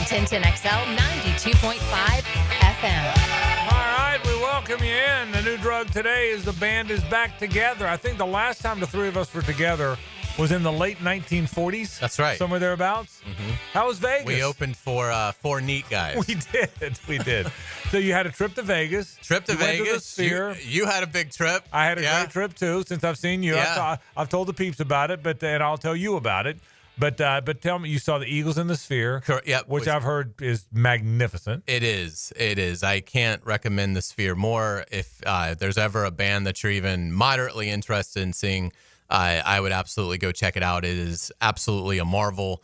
1010XL 92.5 FM. All right, we welcome you in. The new drug today is the band is back together. I think the last time the three of us were together was in the late 1940s. That's right. Somewhere thereabouts. Mm-hmm. How was Vegas? We opened for four neat guys. We did. So you had a trip to Vegas. Trip to you went Vegas. to the Sphere. You had a big trip. I had a great trip too. Since I've seen you, Yeah. I've told the peeps about it, and I'll tell you about it. But tell me, you saw the Eagles in the Sphere, which I've heard is magnificent. It is. I can't recommend the Sphere more. If there's ever a band that you're even moderately interested in seeing, I would absolutely go check it out. It is absolutely a marvel.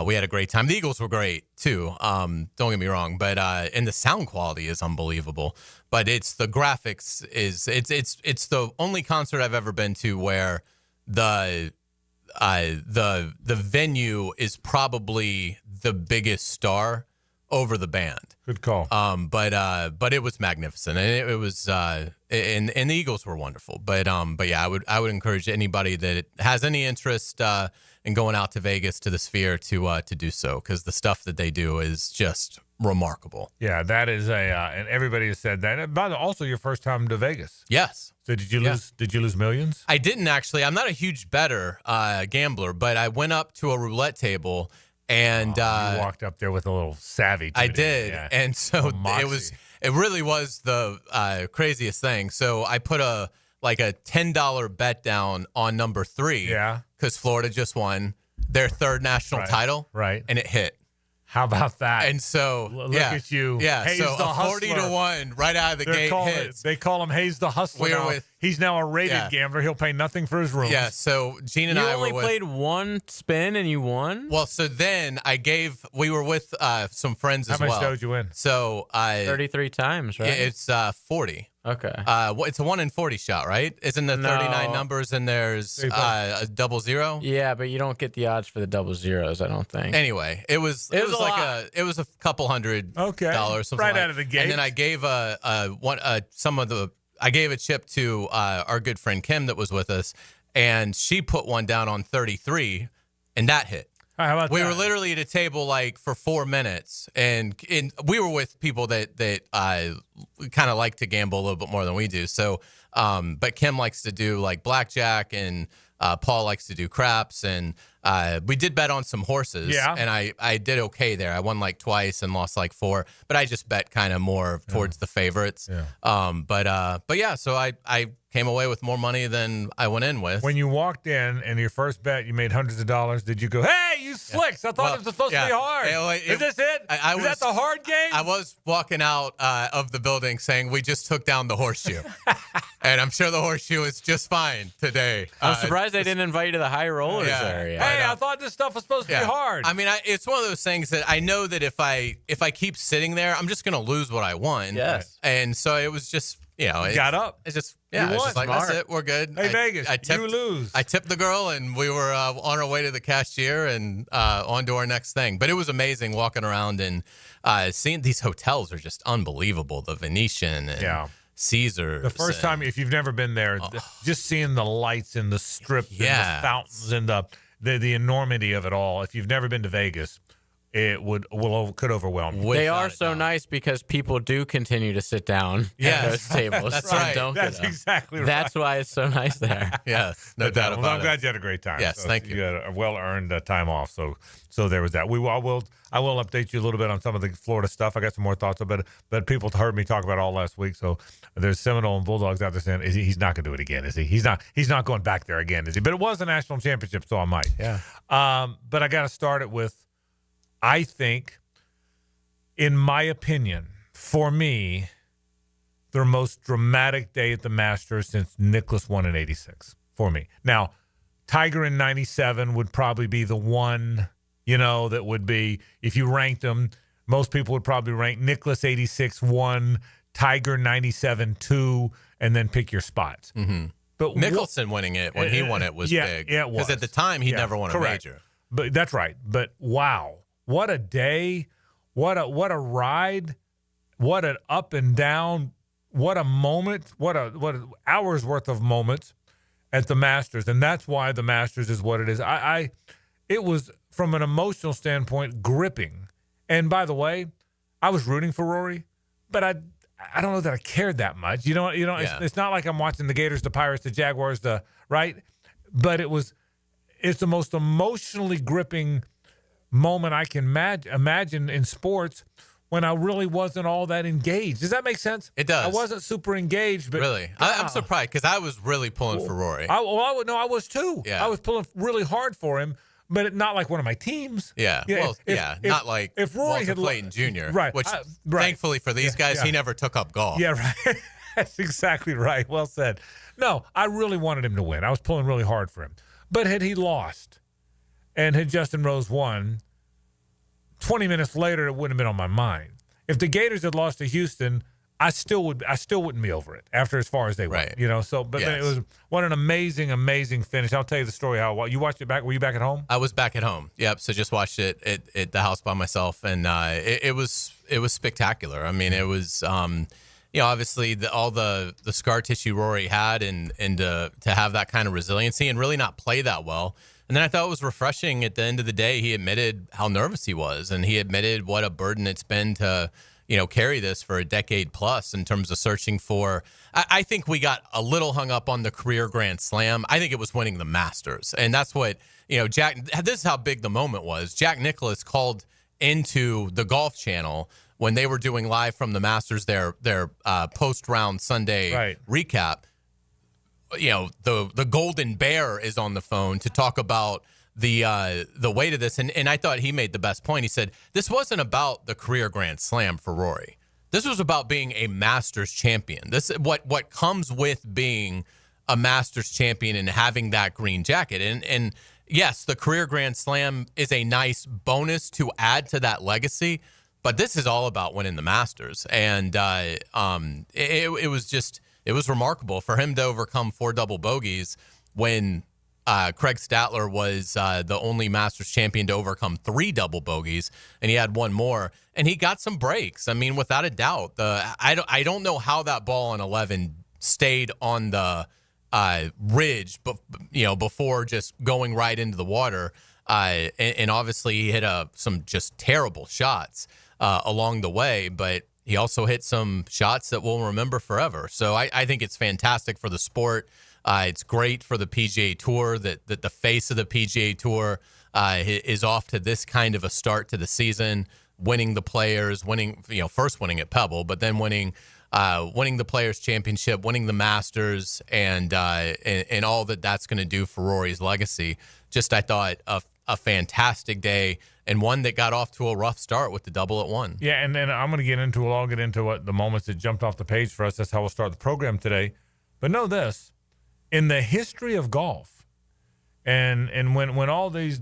We had a great time. The Eagles were great too. Don't get me wrong, but and the sound quality is unbelievable. But it's the graphics it's the only concert I've ever been to where the venue is probably the biggest star over the band. Good call. But it was magnificent, and it was and the Eagles were wonderful. But yeah, I would encourage anybody that has any interest in going out to Vegas to the Sphere to do so, because the stuff that they do is just remarkable. Yeah, that is and everybody has said that. And by the way, also your first time to Vegas. Yes. So did you lose millions? I didn't actually. I'm not a huge bettor, gambler, but I went up to a roulette table and you walked up there with a little savvy. I did, yeah. and so Moxie. it really was the craziest thing. So I put a $10 bet down on number 3. Yeah, because Florida just won their third national title, right, and it hit. How about that? And so, look at you. Yeah, Hayes so the a 40-1 right out of the gate hits. They call him Hayes the Hustler. He's now a rated gambler. He'll pay nothing for his room. Yeah, so Gene and I were only played one spin and you won? Well, so then we were with some friends as well. How much did you win? So 33 times, right? It's 40. Okay. It's a 1 in 40 shot, right? Isn't the 39 numbers and there's a 00? Yeah, but you don't get the odds for the 00s, I don't think. Anyway, it was a couple $100. Something right out of the gate. And then I gave I gave a chip to our good friend Kim that was with us, and she put one down on 33, and that hit. How about we that? were literally at a table for 4 minutes, and we were with people that kind of like to gamble a little bit more than we do. So, but Kim likes to do blackjack, and Paul likes to do craps, and we did bet on some horses. Yeah. And I did okay there. I won twice and lost 4, but I just bet kind of more towards the favorites. Yeah. But yeah, so I came away with more money than I went in with. When you walked in and your first bet, you made hundreds of dollars. Did you go, hey, you slicks? I thought it was supposed to be hard. Is this it? Is that the hard game? I was walking out of the building saying we just took down the horseshoe. And I'm sure the horseshoe is just fine today. I'm surprised they didn't invite you to the high rollers area. Hey, I thought this stuff was supposed to be hard. I mean, it's one of those things that I know that if I keep sitting there, I'm just going to lose what I won. Yes. And so it was just, got up. It's just, You won. it's just that's it. We're good. Hey, Vegas, you lose. I tipped the girl, and we were on our way to the cashier and on to our next thing. But it was amazing walking around and seeing these hotels are just unbelievable. The Venetian and Caesars. The first time, if you've never been there, just seeing the lights and the strip and the fountains and the enormity of it all. If you've never been to Vegas, it could overwhelm you. They are so nice because people do continue to sit down at those tables. That's and right. Don't That's get up. exactly right. That's why it's so nice there. Yes, no doubt about I'm glad you had a great time. Yes, thank you. You had a well-earned time off. So there was that. I will update you a little bit on some of the Florida stuff. I got some more thoughts about it, but people heard me talk about it all last week. So there's Seminole and Bulldogs out there saying, he's not going to do it again, is he? He's not going back there again, is he? But it was a national championship, so I might. Yeah. But I got to start it with, I think, in my opinion, for me, their most dramatic day at the Masters since Nicklaus won in '86. For me, now Tiger in '97 would probably be the one. That would be, if you ranked them, most people would probably rank Nicklaus 86 1, Tiger 97 2, and then pick your spots. Mm-hmm. But Mickelson winning it when he won it was big. Yeah, it was. Because at the time, he never won a major. But that's right. But wow, what a day, what a ride, what an up and down, what a moment, what a hours worth of moments at the Masters, and that's why the Masters is what it is. It was, from an emotional standpoint, gripping And by the way, I was rooting for Rory, but I don't know that I cared that much. It's not like I'm watching the Gators, the Pirates, the Jaguars, right? But it's the most emotionally gripping moment I can imagine in sports when I really wasn't all that engaged. Does that make sense? It does. I wasn't super engaged, but really, I'm surprised because I was really pulling for Rory. I was too. Yeah. I was pulling really hard for him, but not like one of my teams. Yeah. Not like if Rory Walter had Clayton Jr. Right. Which, Right. thankfully for these guys, he never took up golf. Yeah, right. That's exactly right. Well said. No, I really wanted him to win. I was pulling really hard for him. But had he lost and had Justin Rose won, 20 minutes later, it wouldn't have been on my mind. If the Gators had lost to Houston, I still wouldn't be over it after as far as they went. Right. So, but it was what an amazing, amazing finish. I'll tell you the story how you watched it back. Were you back at home? I was back at home. Yep. So just watched it at the house by myself, and it was spectacular. I mean, it was obviously all the scar tissue Rory had, and to have that kind of resiliency and really not play that well. And then I thought it was refreshing at the end of the day. He admitted how nervous he was, and he admitted what a burden it's been to, carry this for a decade plus in terms of searching for. I think we got a little hung up on the career Grand Slam. I think it was winning the Masters. And that's what, Jack, this is how big the moment was. Jack Nicklaus called into the Golf Channel when they were doing live from the Masters, their post-round Sunday recap. The Golden Bear is on the phone to talk about the weight of this, and I thought he made the best point. He said this wasn't about the career Grand Slam for Rory. This was about being a Masters champion. This what comes with being a Masters champion and having that green jacket. And yes, the career Grand Slam is a nice bonus to add to that legacy, but this is all about winning the Masters. And it was remarkable for him to overcome 4 double bogeys when Craig Statler was the only Masters champion to overcome 3 double bogeys, and he had one more, and he got some breaks. I mean, without a doubt, I don't know how that ball on 11 stayed on the ridge, but before just going right into the water, and obviously he hit some just terrible shots along the way, but he also hit some shots that we'll remember forever. So I think it's fantastic for the sport. It's great for the PGA Tour that the face of the PGA Tour is off to this kind of a start to the season, winning the Players, first winning at Pebble, but then winning the Players Championship, winning the Masters, and all that's going to do for Rory's legacy. Just I thought a fantastic day, and one that got off to a rough start with the double at 1. Yeah, and then I'll get into what the moments that jumped off the page for us. That's how we'll start the program today. But know this. In the history of golf, and when all these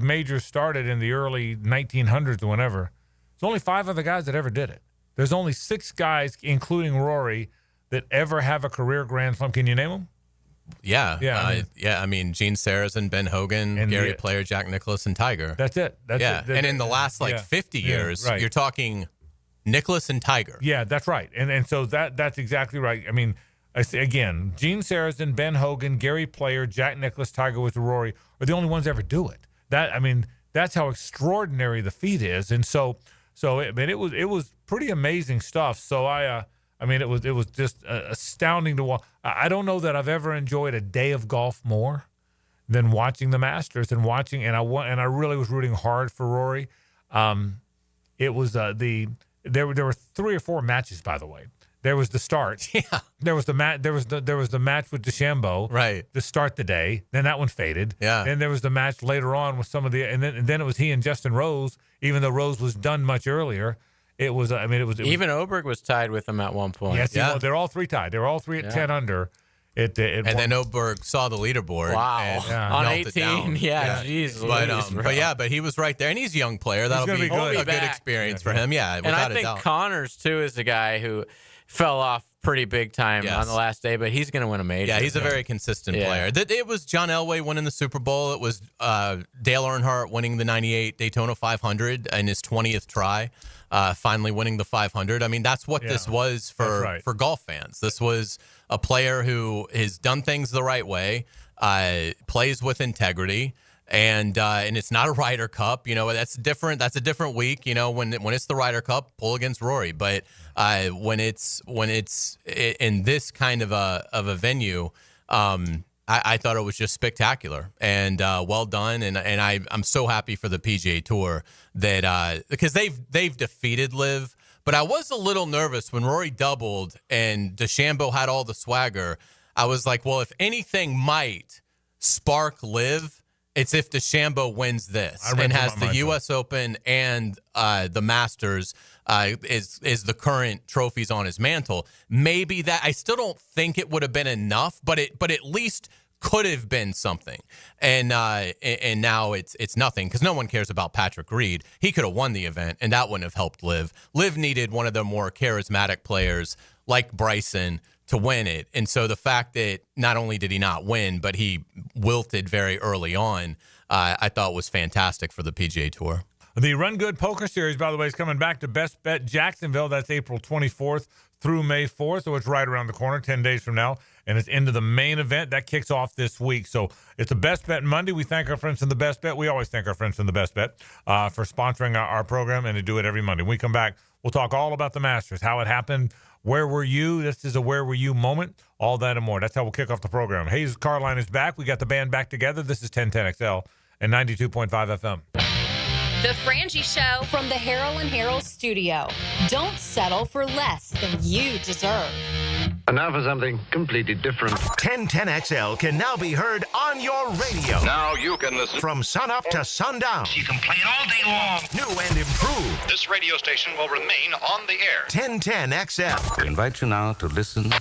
majors started in the early 1900s or whenever, there's only 5 other guys that ever did it. There's only 6 guys, including Rory, that ever have a career Grand Slam. Can you name them? Yeah. I mean, Gene Sarazen, Ben Hogan, and Gary Player, Jack Nicklaus, and Tiger. That's it. And in the last 50 years, you're talking Nicklaus and Tiger. Yeah, that's right. And so that's exactly right. I mean, I say again, Gene Sarazen, Ben Hogan, Gary Player, Jack Nicklaus, Tiger Woods, Rory are the only ones that ever do it. That's how extraordinary the feat is. And so it was pretty amazing stuff. So it was just astounding to watch. I don't know that I've ever enjoyed a day of golf more than watching the Masters and I really was rooting hard for Rory. It was there were 3 or 4 matches, by the way. There was the start. Yeah. There was the match. There was the match with DeChambeau. Right. To start the day. Then that one faded. Yeah. Then there was the match later on with some of the, and then it was he and Justin Rose. Even though Rose was done much earlier, it was. Even Oberg was tied with him at one point. Yes. Yeah. They're all 3 tied. They were all 3 at 10 under. Then Oberg saw the leaderboard. Wow. On 18. Yeah. Jeez. But he was right there, and he's a young player. That'll be a good experience for him. Yeah. And I think Connors too is the guy who fell off pretty big time on the last day, but he's going to win a major. Yeah, he's a very consistent player. It was John Elway winning the Super Bowl. It was Dale Earnhardt winning the 98 Daytona 500 in his 20th try, finally winning the 500. I mean, that's what this was for golf fans. This was a player who has done things the right way, plays with integrity, And it's not a Ryder Cup. That's different. That's a different week. When it's the Ryder Cup, pull against Rory. But when it's in this kind of a venue, I thought it was just spectacular and well done. And I'm so happy for the PGA Tour that because they've defeated Liv. But I was a little nervous when Rory doubled and DeChambeau had all the swagger. I was like, well, if anything might spark Liv, it's if DeChambeau wins this and has the U.S. Open and the Masters is the current trophies on his mantle. Maybe that, I still don't think it would have been enough, but at least could have been something. And now it's nothing because no one cares about Patrick Reed. He could have won the event, and that wouldn't have helped Liv. Liv needed one of the more charismatic players like Bryson to win it. And so the fact that not only did he not win, but he wilted very early on, I thought was fantastic for the PGA Tour. The Run Good Poker Series, by the way, is coming back to Best Bet Jacksonville. That's April 24th through May 4th, so it's right around the corner, 10 days from now, and it's into the main event. That kicks off this week. So it's a Best Bet Monday. We thank our friends from the Best Bet. We always thank our friends from the Best Bet for sponsoring our program, and they do it every Monday. When we come back, we'll talk all about the Masters, how it happened, where were you? This is a where were you moment. All that and more. That's how we'll kick off the program. Hays Carlyon is back. We got the band back together. This is 1010XL and 92.5 FM. The Frangie Show from the Harold and Harold studio. Don't settle for less than you deserve. And now for something completely different. 1010XL can now be heard on your radio. Now you can listen From sunup to sundown. You can play it all day long. New and improved. This radio station will remain on the air. 1010XL. I invite you now to listen.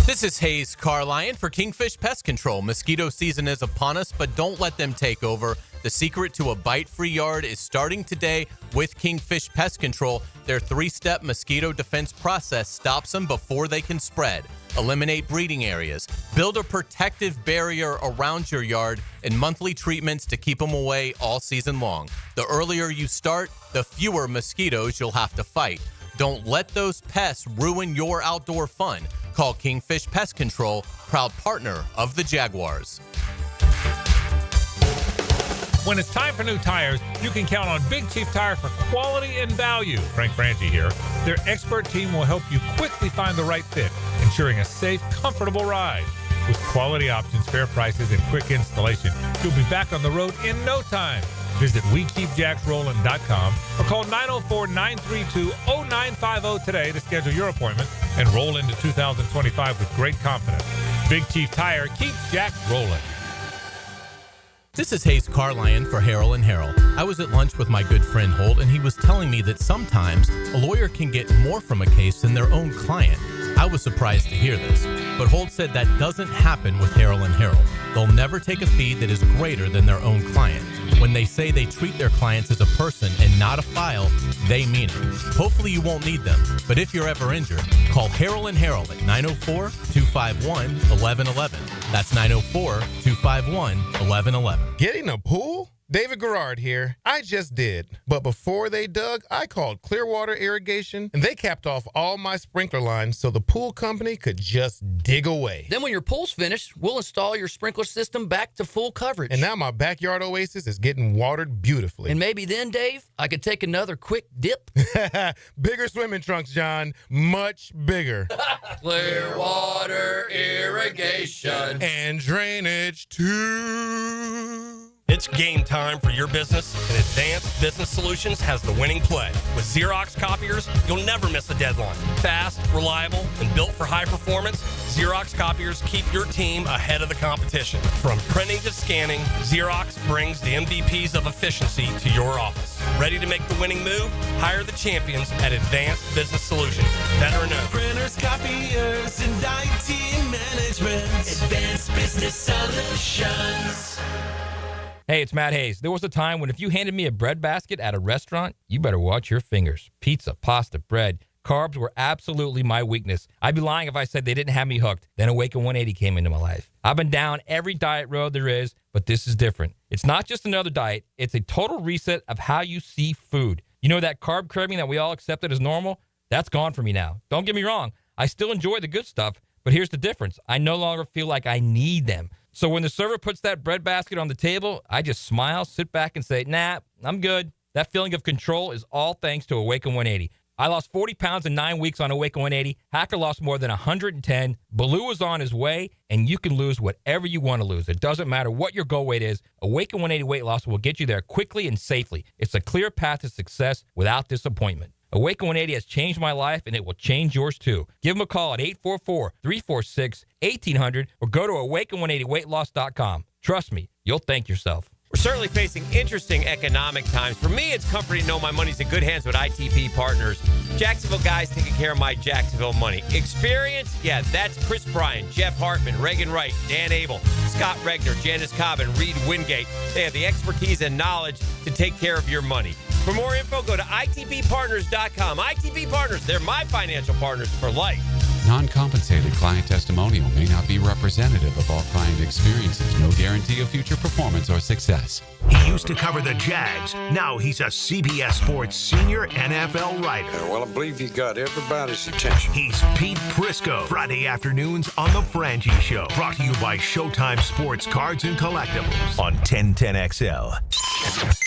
This is Hays Carlyon for Kingfish Pest Control. Mosquito season is upon us, but don't let them take over. The secret to a bite-free yard is starting today with Kingfish Pest Control. Their 3-step mosquito defense process stops them before they can spread. Eliminate breeding areas. Build a protective barrier around your yard and monthly treatments to keep them away all season long. The earlier you start, the fewer mosquitoes you'll have to fight. Don't let those pests ruin your outdoor fun. Call Kingfish Pest Control, proud partner of the Jaguars. When it's time for new tires, you can count on Big Chief Tire for quality and value. Frank Frangie here. Their expert team will help you quickly find the right fit, ensuring a safe, comfortable ride. With quality options, fair prices, and quick installation, you'll be back on the road in no time. Visit WeKeepJacksRollin.com or call 904-932-0950 today to schedule your appointment and roll into 2025 with great confidence. Big Chief Tire keeps Jack rolling. This is Hays Carlyon for Harold and Harold. I was at lunch with my good friend Holt, and he was telling me that sometimes a lawyer can get more from a case than their own client. I was surprised to hear this, but Holt said that doesn't happen with Harold and Harold. They'll never take a fee that is greater than their own client. When they say they treat their clients as a person and not a file, they mean it. Hopefully you won't need them, but if you're ever injured, call Harold and Harold at 904-251-1111. That's 904-251-1111. Getting a pool? David Garrard here. I just did. But before they dug, I called Clearwater Irrigation, and they capped off all my sprinkler lines so the pool company could just dig away. Then when your pool's finished, we'll install your sprinkler system back to full coverage. And now my backyard oasis is getting watered beautifully. And maybe then, Dave, I could take another quick dip. Bigger swimming trunks, John. Much bigger. Clearwater Irrigation. And drainage, too. It's game time for your business, and Advanced Business Solutions has the winning play. With Xerox copiers, you'll never miss a deadline. Fast, reliable, and built for high performance, Xerox copiers keep your team ahead of the competition. From printing to scanning, Xerox brings the MVPs of efficiency to your office. Ready to make the winning move? Hire the champions at Advanced Business Solutions. Veteran owned. Printers, copiers, and IT management. Advanced Business Solutions. Hey, it's Matt Hays. There was a time when if you handed me a bread basket at a restaurant, you better watch your fingers. Pizza, pasta, bread, carbs were absolutely my weakness. I'd be lying if I said they didn't have me hooked. Then Awaken 180 came into my life. I've been down every diet road there is, but this is different. It's not just another diet. It's a total reset of how you see food. You know that carb craving that we all accepted as normal? That's gone for me now. Don't get me wrong. I still enjoy the good stuff, but here's the difference. I no longer feel like I need them. So when the server puts that breadbasket on the table, I just smile, sit back, and say, nah, I'm good. That feeling of control is all thanks to Awaken 180. I lost 40 pounds in 9 weeks on Awaken 180. Hacker lost more than 110. Baloo is on his way, and you can lose whatever you want to lose. It doesn't matter what your goal weight is. Awaken 180 weight loss will get you there quickly and safely. It's a clear path to success without disappointment. Awaken 180 has changed my life, and it will change yours too. Give them a call at 844-346-1800 or go to awaken180weightloss.com. Trust me, you'll thank yourself. We're certainly facing interesting economic times. For me, it's comforting to know my money's in good hands with ITP Partners. Jacksonville guys taking care of my Jacksonville money. Experience? Yeah, that's Chris Bryan, Jeff Hartman, Reagan Wright, Dan Abel, Scott Regner, Janice Cobb, and Reed Wingate. They have the expertise and knowledge to take care of your money. For more info, go to itppartners.com. ITP Partners, they're my financial partners for life. Non-compensated client testimonial may not be representative of all client experiences. No guarantee of future performance or success. He used to cover the Jags. Now he's a CBS Sports senior NFL writer. Well, I believe you got everybody's attention. He's Pete Prisco. Friday afternoons on The Frangie Show. Brought to you by Showtime Sports Cards and Collectibles on 1010XL.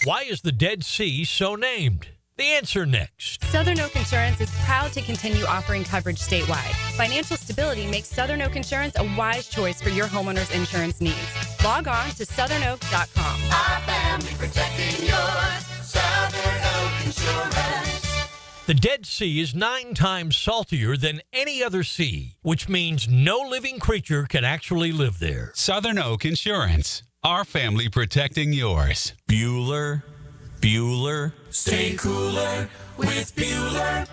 Why is the Dead Sea so named? The answer next. Southern Oak Insurance is proud to continue offering coverage statewide. Financial stability makes Southern Oak Insurance a wise choice for your homeowner's insurance needs. Log on to southernoak.com. Our family protecting yours. Southern Oak Insurance. The Dead Sea is 9 times saltier than any other sea, which means no living creature can actually live there. Southern Oak Insurance. Our family protecting yours. Bueller. Stay cooler with Bueller.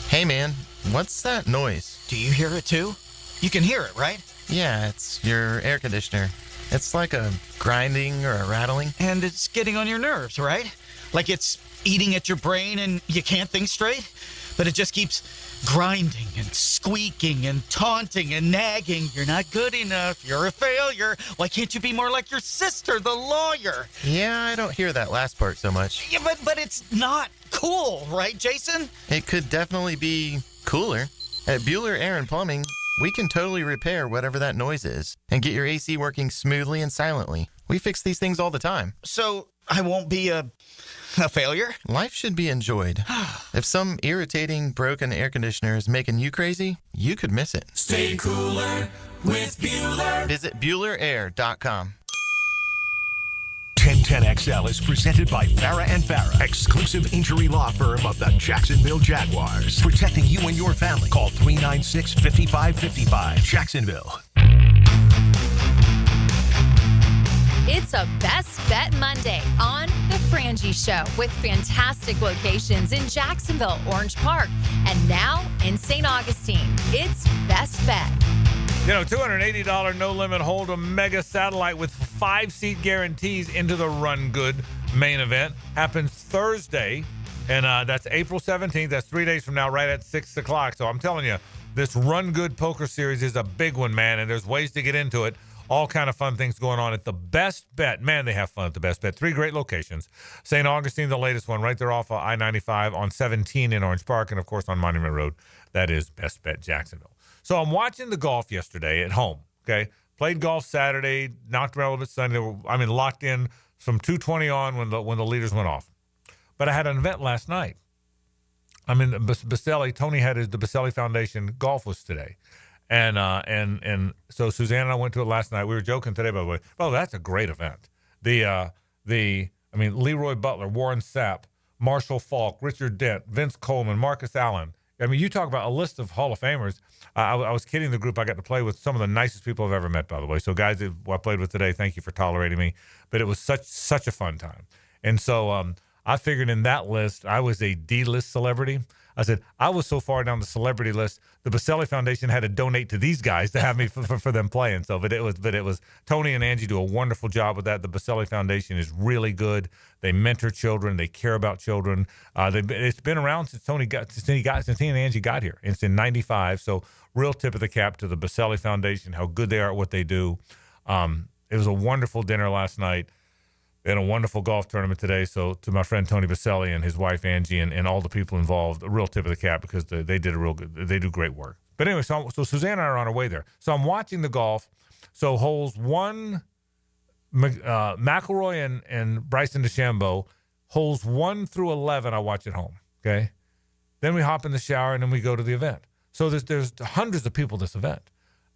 Hey, man, what's that noise? Do you hear it, too? You can hear it, right? Yeah, it's your air conditioner. It's like a grinding or a rattling. And it's getting on your nerves, right? Like it's eating at your brain and you can't think straight? But it just keeps grinding and squeaking and taunting and nagging. You're not good enough. You're a failure. Why can't you be more like your sister, the lawyer? Yeah, I don't hear that last part so much. Yeah, but it's not cool, right, Jason? It could definitely be cooler. At Bueller Air and Plumbing, we can totally repair whatever that noise is and get your AC working smoothly and silently. We fix these things all the time. So I won't be a failure? Life should be enjoyed. If some irritating, broken air conditioner is making you crazy, you could miss it. Stay cooler with Bueller. Visit BuellerAir.com. 1010XL is presented by Farah and Farah, exclusive injury law firm of the Jacksonville Jaguars. Protecting you and your family. Call 396-5555. Jacksonville. It's a Best Bet Monday on The Frangie Show with fantastic locations in Jacksonville, Orange Park, and now in St. Augustine. It's Best Bet. You know, $280 no-limit Hold'em mega satellite with 5-seat guarantees into the Run Good main event happens Thursday, and that's April 17th. That's 3 days from now, right at 6 o'clock. So I'm telling you, this Run Good poker series is a big one, man, and there's ways to get into it. All kind of fun things going on at the Best Bet. Man, they have fun at the Best Bet. 3 great locations. St. Augustine, the latest one, right there off of I-95 on 17 in Orange Park, and, of course, on Monument Road. That is Best Bet Jacksonville. So I'm watching the golf yesterday at home, okay? Played golf Saturday, knocked around a little bit Sunday. Locked in from 2:20 on when the leaders went off. But I had an event last night. I'm in Baselli. Tony had the Baselli Foundation. Golf was today. And so Suzanne and I went to it last night. We were joking today, by the way. Oh, that's a great event. Leroy Butler, Warren Sapp, Marshall Falk, Richard Dent, Vince Coleman, Marcus Allen. I mean, you talk about a list of Hall of Famers. I was kidding the group. I got to play with some of the nicest people I've ever met, by the way. So guys that I played with today, thank you for tolerating me. But it was such a fun time. And so I figured in that list, I was a D-list celebrity. I said, I was so far down the celebrity list, the Baselli Foundation had to donate to these guys to have me for them playing. So, but it was Tony and Angie do a wonderful job with that. The Baselli Foundation is really good. They mentor children. They care about children. It's been around since he and Angie got here. It's in '95. So real tip of the cap to the Baselli Foundation, how good they are at what they do. It was a wonderful dinner last night. And a wonderful golf tournament today. So to my friend Tony Baselli and his wife Angie and all the people involved, a real tip of the cap because they did they do great work. But anyway, so Suzanne and I are on our way there. So I'm watching the golf. So holes 1, McIlroy and Bryson DeChambeau, holes 1 through 11, I watch at home. Okay. Then we hop in the shower and then we go to the event. So there's hundreds of people at this event.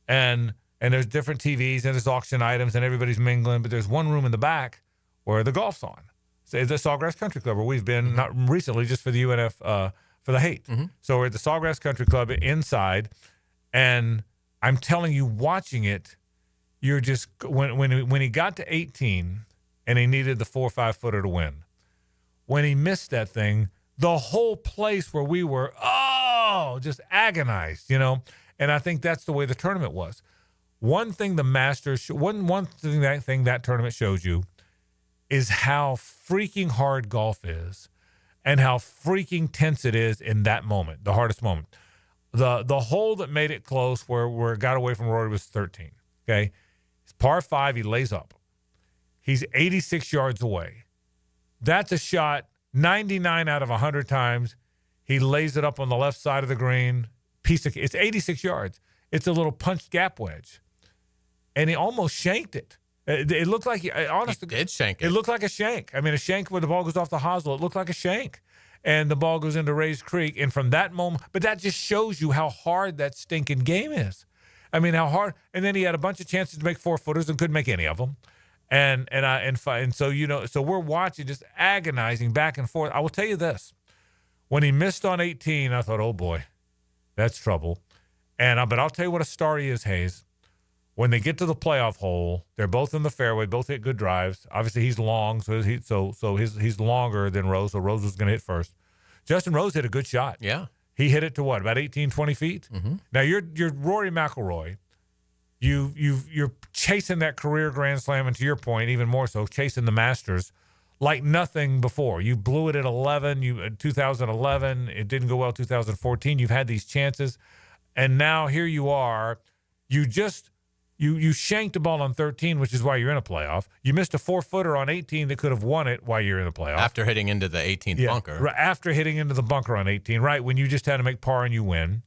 And there's different TVs and there's auction items and everybody's mingling, but there's one room in the back where the golf's on. So it's the Sawgrass Country Club where we've been, not recently, just for the UNF, for the Hate. So we're at the Sawgrass Country Club inside, and I'm telling you, watching it, you're just, when he got to 18 and he needed the 4 or 5 footer to win, when he missed that thing, the whole place where we were, just agonized, and I think that's the way the tournament was. One thing the Masters, one thing that tournament shows you is how freaking hard golf is and how freaking tense it is in that moment, the hardest moment. The hole that made it close where it got away from Rory was 13, okay? It's par 5, he lays up. He's 86 yards away. That's a shot 99 out of 100 times. He lays it up on the left side of the green. It's 86 yards. It's a little punched gap wedge. And he almost shanked it. It looked like, honestly, he did shank it. It looked like a shank. I mean, a shank where the ball goes off the hosel. It looked like a shank. And the ball goes into Rays Creek. And from that moment, but that just shows you how hard that stinking game is. I mean, how hard. And then he had a bunch of chances to make 4-footers and couldn't make any of them. And so, so we're watching, just agonizing back and forth. I will tell you this. When he missed on 18, I thought, oh, boy, that's trouble. But I'll tell you what a star he is, Hayes. When they get to the playoff hole, they're both in the fairway, both hit good drives. Obviously, he's long, so he's longer than Rose, so Rose was going to hit first. Justin Rose hit a good shot. Yeah. He hit it to what, about 18, 20 feet? Mm-hmm. Now, you're Rory McIlroy. You're chasing that career Grand Slam, and to your point, even more so, chasing the Masters like nothing before. You blew it at 2011. It didn't go well 2014. You've had these chances, and now here you are. You shanked the ball on 13, which is why you're in a playoff. You missed a 4-footer on 18 that could have won it while you're in the playoff. After hitting into the 18th bunker. Right, after hitting into the bunker on 18, right, when you just had to make par and you win.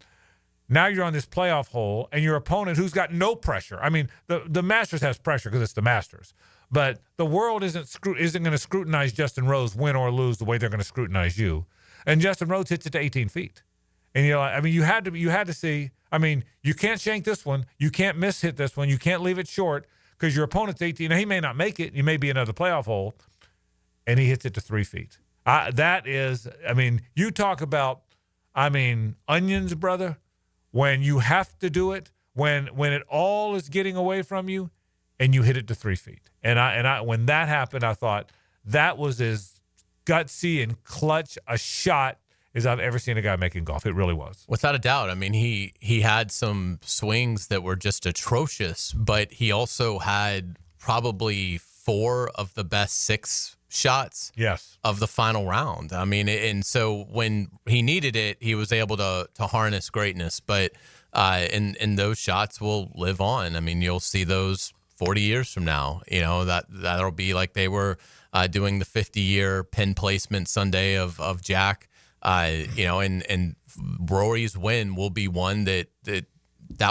Now you're on this playoff hole, and your opponent who's got no pressure. I mean, the Masters has pressure because it's the Masters. But the world isn't going to scrutinize Justin Rose, win or lose, the way they're going to scrutinize you. And Justin Rose hits it to 18 feet. And you had to see. I mean, you can't shank this one. You can't hit this one. You can't leave it short because your opponent's 18. Now, he may not make it. He may be another playoff hole, and he hits it to 3 feet. That is, you talk about, onions, brother. When you have to do it, when it all is getting away from you, and you hit it to 3 feet. And when that happened, I thought that was as gutsy and clutch a shot as I've ever seen a guy make in golf. It really was. Without a doubt. I mean, he had some swings that were just atrocious, but he also had probably 4 of the best 6 shots of the final round. I mean, and so when he needed it, he was able to harness greatness. But and those shots will live on. I mean, you'll see those 40 years from now. That'll be like they were doing the 50-year pin placement Sunday of Jack. And Rory's win will be one that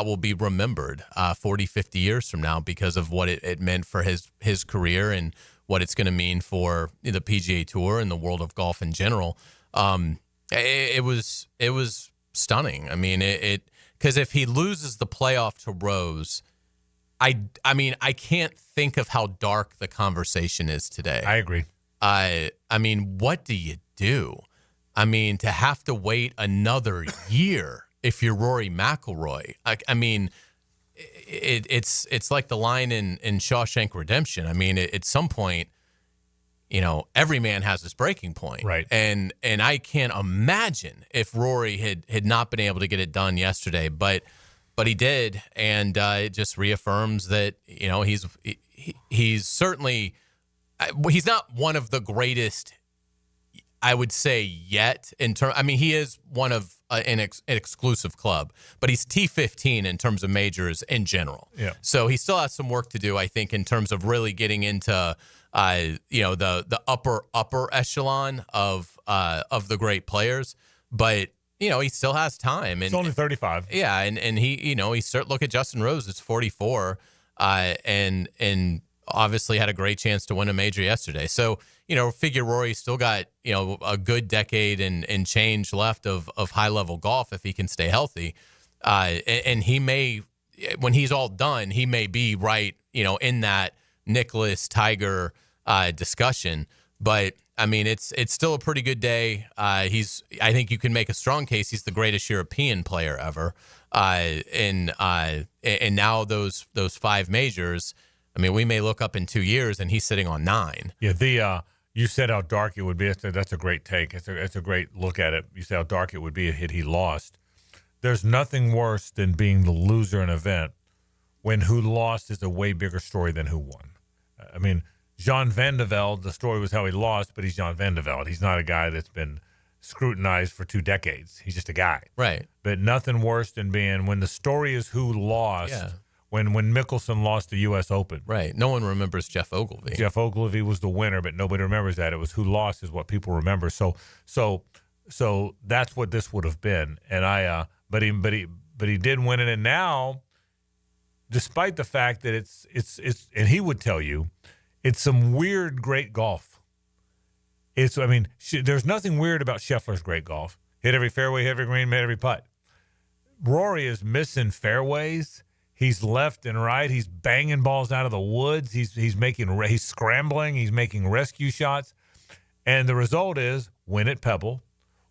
will be remembered 40, 50 years from now because of what it meant for his career and what it's going to mean for the PGA Tour and the world of golf in general. It was stunning. I mean, because if he loses the playoff to Rose, I can't think of how dark the conversation is today. I agree. What do you do? To have to wait another year if you're Rory McIlroy. It's like the line in Shawshank Redemption. At some point, every man has his breaking point. Right. And I can't imagine if Rory had not been able to get it done yesterday, but he did, and it just reaffirms that he's certainly he's not one of the greatest, I would say, yet. He is one of an exclusive club, but he's T15 in terms of majors in general. Yeah. So he still has some work to do, I think, in terms of really getting into the upper echelon of the great players. But he still has time. And he's only 35. Yeah, and he look at Justin Rose, it's 44. and obviously had a great chance to win a major yesterday. So, figure Rory still got, a good decade and change left of high-level golf if he can stay healthy. And he may, when he's all done, he may be right, in that Nicklaus Tiger discussion. But, I mean, it's still a pretty good day. I think you can make a strong case he's the greatest European player ever. And now those 5 majors, I mean, we may look up in 2 years and he's sitting on 9. Yeah, you said how dark it would be. That's a great take. It's a great look at it. You said how dark it would be had he lost. There's nothing worse than being the loser in an event when who lost is a way bigger story than who won. I mean, Jean Van de Velde, the story was how he lost, but he's Jean Van de Velde. He's not a guy that's been scrutinized for 2 decades. He's just a guy. Right. But nothing worse than being when the story is who lost. Yeah. When Mickelson lost the U.S. Open. Right. No one remembers Jeff Ogilvy. Jeff Ogilvy was the winner, but nobody remembers that. It was who lost is what people remember. So that's what this would have been. And but he did win it. And now, despite the fact that it's and he would tell you, it's some weird great golf. There's nothing weird about Scheffler's great golf. Hit every fairway, hit every green, made every putt. Rory is missing fairways. He's left and right. He's banging balls out of the woods. He's scrambling. He's making rescue shots. And the result is win at Pebble,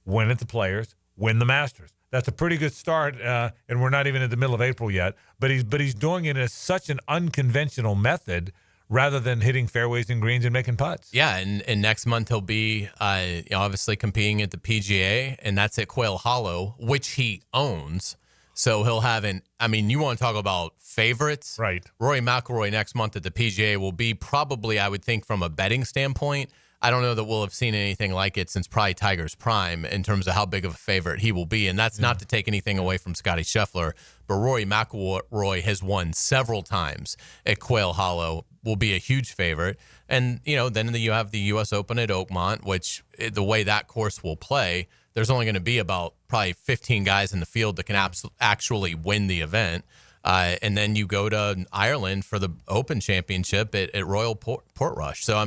win at the Players, win the Masters. That's a pretty good start, and we're not even in the middle of April yet. But he's doing it in such an unconventional method rather than hitting fairways and greens and making putts. Yeah, and next month he'll be obviously competing at the PGA, and that's at Quail Hollow, which he owns. So he'll have you want to talk about favorites? Right. Rory McIlroy next month at the PGA will be probably, I would think, from a betting standpoint, I don't know that we'll have seen anything like it since probably Tiger's prime in terms of how big of a favorite he will be. And that's not to take anything away from Scotty Scheffler, but Rory McIlroy has won several times at Quail Hollow, will be a huge favorite. And, then you have the U.S. Open at Oakmont, which the way that course will play, there's only going to be about probably 15 guys in the field that can actually win the event. And then you go to Ireland for the Open Championship at Royal Portrush. So,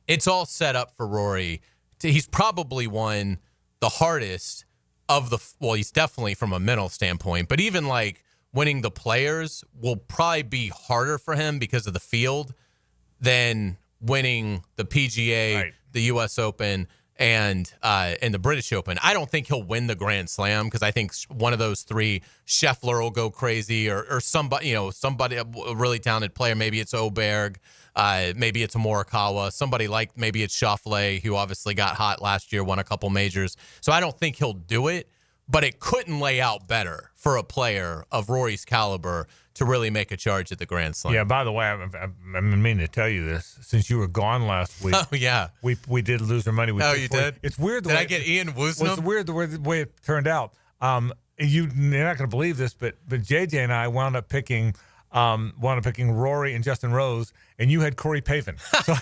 it's all set up for Rory. He's probably won the hardest of he's definitely from a mental standpoint, but even like winning the Players will probably be harder for him because of the field than winning the PGA, right, the U.S. Open, and the British Open. I don't think he'll win the Grand Slam because I think one of those 3, Scheffler will go crazy or somebody, a really talented player. Maybe it's Oberg, maybe it's a Morikawa, somebody like maybe it's Schauffele, who obviously got hot last year, won a couple majors. So I don't think he'll do it, but it couldn't lay out better for a player of Rory's caliber to really make a charge at the Grand Slam. Yeah, by the way, I meaning to tell you this. Since you were gone last week, oh, yeah. we did lose our money. You did? It's weird. Did I get Ian Woosnam? It's weird the way it turned out. You're not going to believe this, but JJ and I wound up picking Rory and Justin Rose, and you had Corey Pavin. So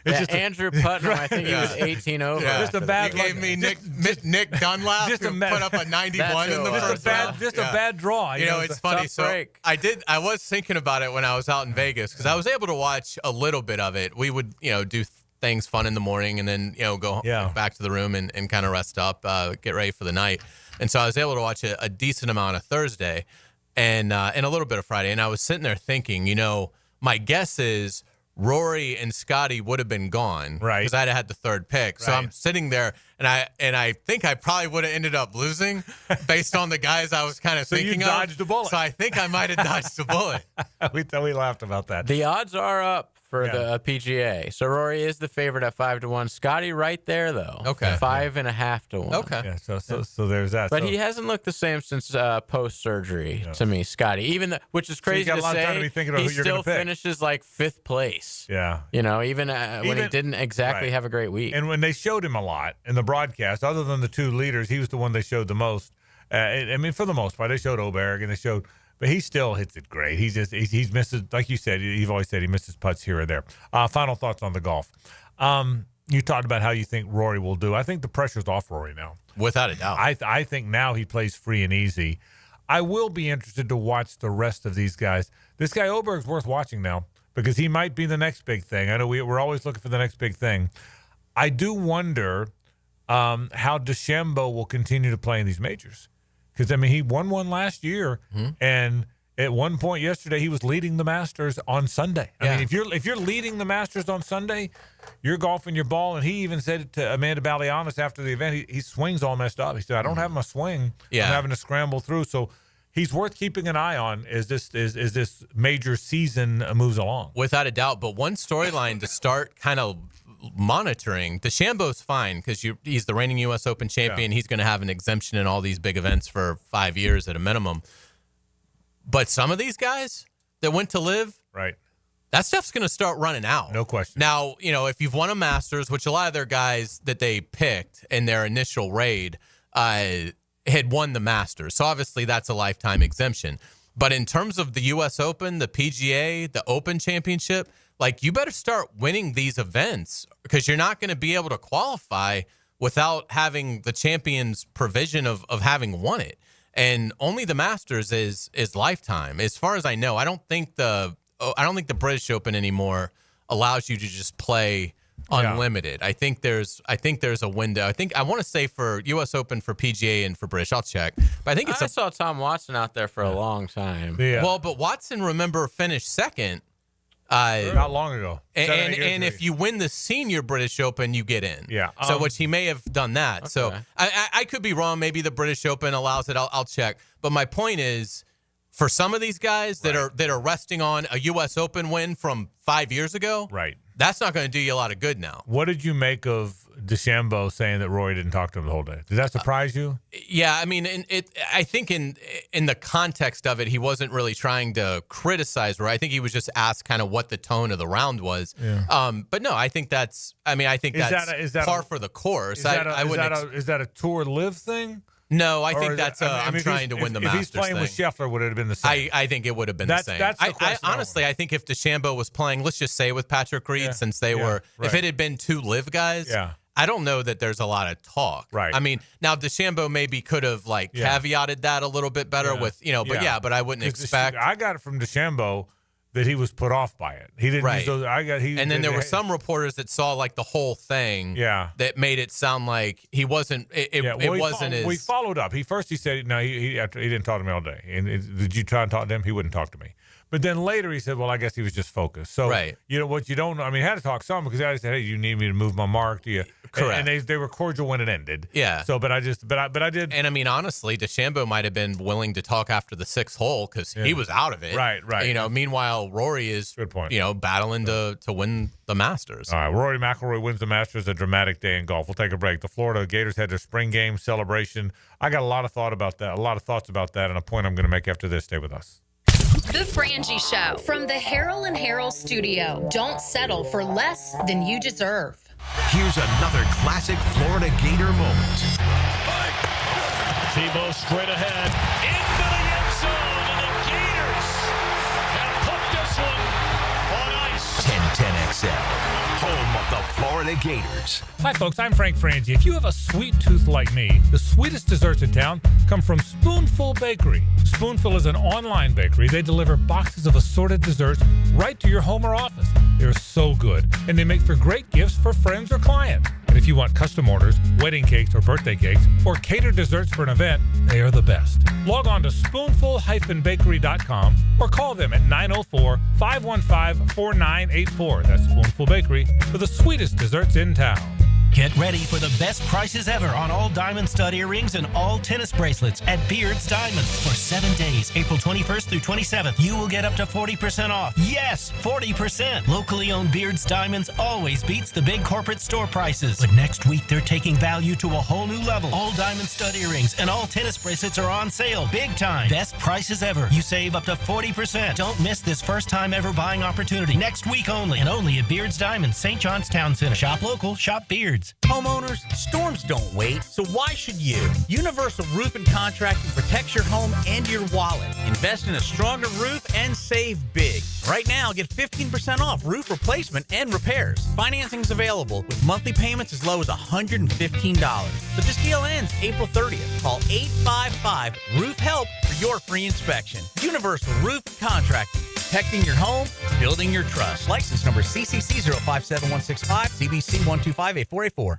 it's just Andrew Putnam, I think he was 18 over. Yeah. Just a bad. You gave me Nick Dunlap, who put up a 91 in the first round. Just a bad draw. It's funny. So break. I was thinking about it when I was out in Vegas because I was able to watch a little bit of it. We would, do things fun in the morning and then, go back to the room and kind of rest up, get ready for the night. And so I was able to watch a decent amount of Thursday and a little bit of Friday. And I was sitting there thinking, my guess is Rory and Scotty would have been gone, right? Because I'd have had the 3rd pick. So I'm sitting there, and I think I probably would have ended up losing based on the guys I was kind of thinking you dodged a bullet. So I think I might have dodged a bullet. we laughed about that. The odds are up for the PGA. So Rory is the favorite at 5-1. Scotty right there though. Okay. 5.5 to 1. Okay. Yeah. So there's that. But he hasn't looked the same since post surgery to me, Scotty. Which is crazy to say. He still finishes like 5th place. Yeah. Even when he didn't exactly have a great week. And when they showed him a lot in the broadcast, other than the 2 leaders, he was the one they showed the most. For the most part, they showed Oberg and they showed. But he still hits it great. He's misses, like you said, you've always said he misses putts here or there. Final thoughts on the golf. You talked about how you think Rory will do. I think the pressure's off Rory now. Without a doubt. I think now he plays free and easy. I will be interested to watch the rest of these guys. This guy Oberg's worth watching now because he might be the next big thing. I know we're always looking for the next big thing. I do wonder how DeChambeau will continue to play in these majors. Because, I mean, he won one last year, and at one point yesterday, he was leading the Masters on Sunday. I mean, if you're leading the Masters on Sunday, you're golfing your ball. And he even said it to Amanda Balianis after the event. He swings all messed up. He said, "I don't have my swing. I'm having to scramble through." So he's worth keeping an eye on as this major season moves along. Without a doubt. But one storyline to start kind of monitoring, DeChambeau's fine because he's the reigning U.S. Open champion. He's going to have an exemption in all these big events for 5 years at a minimum. But some of these guys that went to live, right, that stuff's going to start running out. No question. Now, if you've won a Masters, which a lot of their guys that they picked in their initial raid had won the Masters. So obviously that's a lifetime exemption. But in terms of the U.S. Open, the PGA, the Open Championship, you better start winning these events because you're not going to be able to qualify without having the champion's provision of having won it. And only the Masters is lifetime. As far as I know, I don't think the British Open anymore allows you to just play unlimited. I think there's a window. I want to say for U.S. Open, for PGA, and for British. I'll check. But I think I saw Tom Watson out there for a long time. Yeah. Well, but Watson, remember, finished second. Not long ago. And if you win the senior British Open, you get in. Yeah. So which he may have done that. Okay. So I could be wrong. Maybe the British Open allows it. I'll check. But my point is, for some of these guys that are resting on a U.S. Open win from 5 years ago, right, that's not going to do you a lot of good now. What did you make of DeChambeau saying that Rory didn't talk to him the whole day? Did that surprise you? Yeah, I mean, I think in the context of it, he wasn't really trying to criticize Rory. I think he was just asked kind of what the tone of the round was. Yeah. But no, I think that's par for the course. Is that a tour live thing? No, I think that's I'm trying to win the Masters. If he's playing thing. with Scheffler, would it have been the same? I think it would have been the same. That's the question. Honestly, I think if DeChambeau was playing, let's just say with Patrick Reed, since they were, if it had been two live guys, I don't know that there's a lot of talk. Right. I mean, now DeChambeau maybe could have caveated that a little bit better with, but I wouldn't expect. I got it from DeChambeau that he was put off by it. He didn't use those. And then there were some reporters that saw the whole thing. Yeah. That made it sound like he wasn't. We followed up. He said no. He didn't talk to me all day. And did you try and talk to him? He wouldn't talk to me. But then later he said, well, I guess he was just focused. So, what you don't know, I mean, he had to talk some because I said, hey, you need me to move my mark? Do you? Correct. And they were cordial when it ended. Yeah. So, but I did. And I mean, honestly, DeChambeau might have been willing to talk after the 6th hole because he was out of it. Right. Meanwhile, Rory is, good point. Battling to win the Masters. All right. Rory McIlroy wins the Masters, a dramatic day in golf. We'll take a break. The Florida Gators had their spring game celebration. I got a lot of thoughts about that, and a point I'm going to make after this. Stay with us. The Frangie Show from the Harrell and Harrell studio. Don't settle for less than you deserve. Here's another classic Florida Gator moment. Tebow straight ahead into the end zone, and the Gators have put this one on ice. 1010XL, home of the Florida Gators. Hi, folks. I'm Frank Frangie. If you have a sweet tooth like me, the sweetest desserts in town come from Spoonful Bakery. Spoonful is an online bakery. They deliver boxes of assorted desserts right to your home or office. They're so good, and they make for great gifts for friends or clients. And if you want custom orders, wedding cakes or birthday cakes, or catered desserts for an event, they are the best. Log on to spoonful-bakery.com or call them at 904-515-4984. That's Spoonful Bakery for the sweetest desserts in town. Get ready for the best prices ever on all diamond stud earrings and all tennis bracelets at Beard's Diamonds. For 7 days, April 21st through 27th, you will get up to 40% off. Yes, 40%! Locally owned Beard's Diamonds always beats the big corporate store prices. But next week, they're taking value to a whole new level. All diamond stud earrings and all tennis bracelets are on sale. Big time. Best prices ever. You save up to 40%. Don't miss this first time ever buying opportunity. Next week only. And only at Beard's Diamonds, St. John's Town Center. Shop local, shop Beard's. needs. Homeowners, storms don't wait, so why should you? Universal Roof and Contracting protects your home and your wallet. Invest in a stronger roof and save big. Right now, get 15% off roof replacement and repairs. Financing's available with monthly payments as low as $115. But this deal ends April 30th. Call 855-ROOF-HELP for your free inspection. Universal Roof and Contracting. Protecting your home, building your trust. License number CCC 057165, CBC 1258484.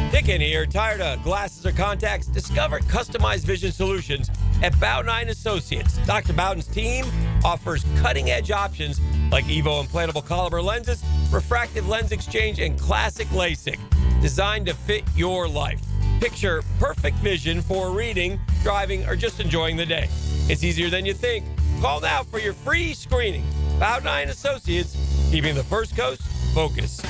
Dick in here. Tired of glasses or contacts? Discover customized vision solutions at Bowden & Associates. Dr. Bowden's team offers cutting-edge options like Evo implantable Caliber lenses, refractive lens exchange, and classic LASIK, designed to fit your life. Picture perfect vision for reading, driving, or just enjoying the day. It's easier than you think. Call now for your free screening. Bowden & Associates, keeping the First Coast focused.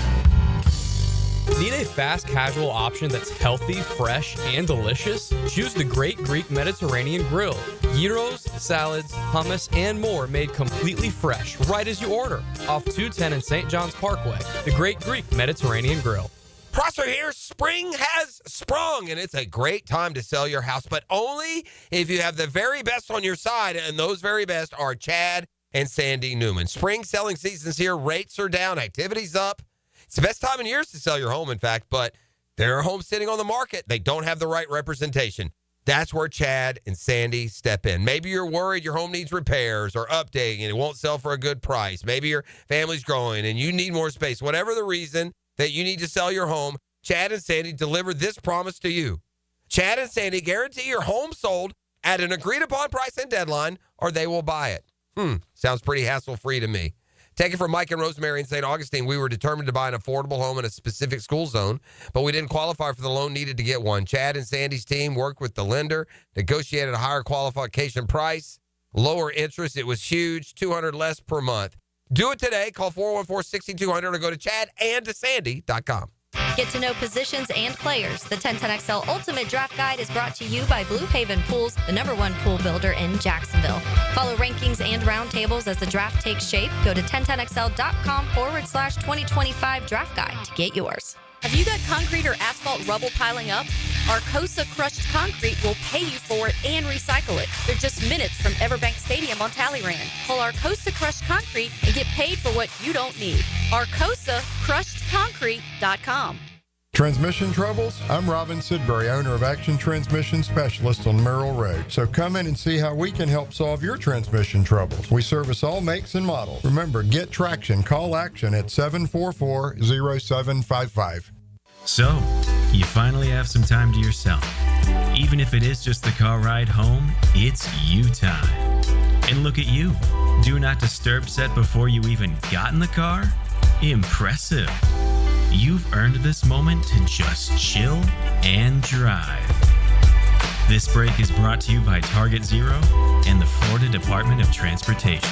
Need a fast casual option that's healthy, fresh, and delicious? Choose the Great Greek Mediterranean Grill. Gyros, salads, hummus, and more made completely fresh right as you order. Off 210 in St. John's Parkway. The Great Greek Mediterranean Grill. Prosser here. Spring has sprung, and it's a great time to sell your house, but only if you have the very best on your side, and those very best are Chad and Sandy Newman. Spring selling season's here. Rates are down. Activity's up. It's the best time in years to sell your home, in fact, but there are homes sitting on the market. They don't have the right representation. That's where Chad and Sandy step in. Maybe you're worried your home needs repairs or updating and it won't sell for a good price. Maybe your family's growing and you need more space. Whatever the reason that you need to sell your home, Chad and Sandy deliver this promise to you. Chad and Sandy guarantee your home sold at an agreed-upon price and deadline, or they will buy it. Sounds pretty hassle-free to me. Take it from Mike and Rosemary in St. Augustine. We were determined to buy an affordable home in a specific school zone, but we didn't qualify for the loan needed to get one. Chad and Sandy's team worked with the lender, negotiated a higher qualification price, lower interest. It was huge, $200 less per month. Do it today. Call 414-6200 or go to chadandsandy.com. Get to know positions and players. The 1010XL Ultimate Draft Guide is brought to you by Blue Haven Pools, the #1 pool builder in Jacksonville. Follow rankings and roundtables as the draft takes shape. Go to 1010XL.com/2025 draft guide to get yours. Have you got concrete or asphalt rubble piling up? Arcosa Crushed Concrete will pay you for it and recycle it. They're just minutes from Everbank Stadium on Talleyrand. Call Arcosa Crushed Concrete and get paid for what you don't need. ArcosaCrushedConcrete.com. Transmission troubles? I'm Robin Sidbury, owner of Action Transmission Specialist on Merrill Road. So come in and see how we can help solve your transmission troubles. We service all makes and models. Remember, get traction. Call Action at 744-0755. So, you finally have some time to yourself. Even if it is just the car ride home, it's you time. And look at you. Do not disturb set before you even got in the car? Impressive. You've earned this moment to just chill and drive. This break is brought to you by Target Zero and the Florida Department of Transportation.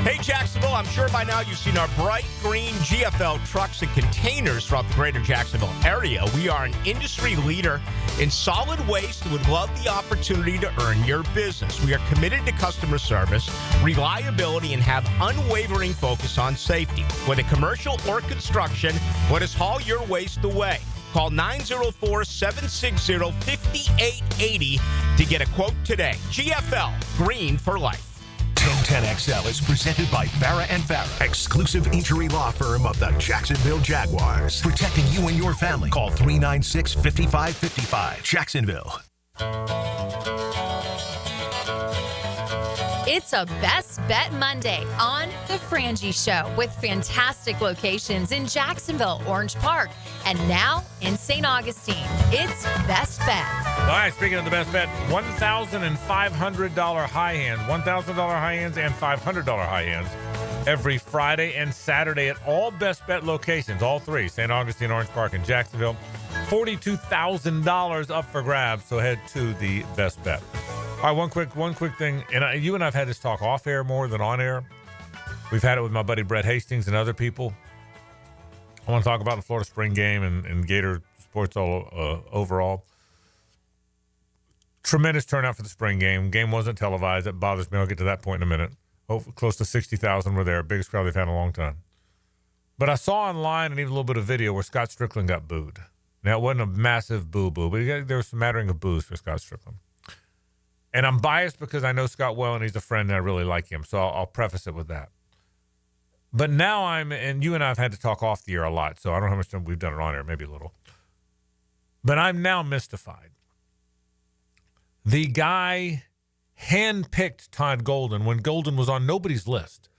Hey, Jacksonville, I'm sure by now you've seen our bright green GFL trucks and containers throughout the greater Jacksonville area. We are an industry leader in solid waste and would love the opportunity to earn your business. We are committed to customer service, reliability, and have unwavering focus on safety. Whether commercial or construction, let us haul your waste away. Call 904-760-5880 to get a quote today. GFL, green for life. 1010XL is presented by Farah & Farah, exclusive injury law firm of the Jacksonville Jaguars. Protecting you and your family. Call 396-5555. Jacksonville. It's a Best Bet Monday on The Frangie Show with fantastic locations in Jacksonville, Orange Park, and now in St. Augustine. It's Best Bet. All right, speaking of the Best Bet, $1,000 and $500 high hands, $1,000 high hands and $500 high hands every Friday and Saturday at all Best Bet locations, all three, St. Augustine, Orange Park, and Jacksonville. $42,000 up for grabs, so head to the Best Bet. All right, one quick thing, and you and I have had this talk off air more than on air. We've had it with my buddy Brett Hastings and other people. I want to talk about the Florida spring game and Gator sports overall. Tremendous turnout for the spring game. Game wasn't televised. That bothers me. I'll get to that point in a minute. Close to 60,000 were there. Biggest crowd they've had in a long time. But I saw online and even a little bit of video where Scott Strickland got booed. Now, it wasn't a massive boo-boo, but there was some mattering of boos for Scott Strickland. And I'm biased because I know Scott well and he's a friend and I really like him. So I'll preface it with that. But now and you and I have had to talk off the air a lot, so I don't know how much time we've done it on air, maybe a little. But I'm now mystified. The guy handpicked Todd Golden when Golden was on nobody's list.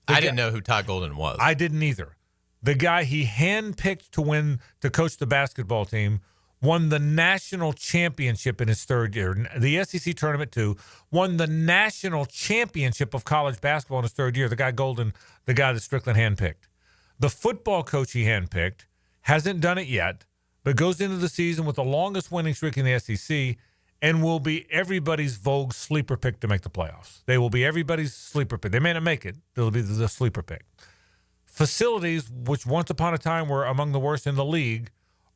I didn't know who Todd Golden was. I didn't either. The guy he handpicked to coach the basketball team won the national championship in his third year. The SEC tournament, too, won the national championship of college basketball in his third year. The guy Golden, the guy that Strickland handpicked. The football coach he handpicked hasn't done it yet, but goes into the season with the longest winning streak in the SEC and will be everybody's Vogue sleeper pick to make the playoffs. They will be everybody's sleeper pick. They may not make it. They'll be the sleeper pick. Facilities, which once upon a time were among the worst in the league,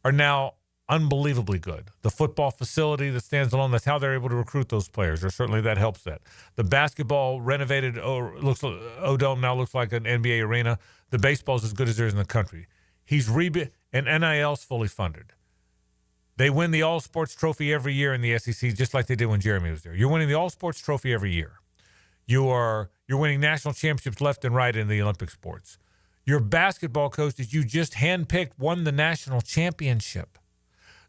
are now unbelievably good. The football facility that stands alone, that's how they're able to recruit those players, or certainly that helps that. The basketball renovated O-Dome now looks like an NBA arena. The baseball's as good as there is in the country. And NIL's fully funded. They win the All-Sports Trophy every year in the SEC, just like they did when Jeremy was there. You're winning the All-Sports Trophy every year. You're winning national championships left and right in the Olympic sports. Your basketball coach that you just handpicked won the national championship.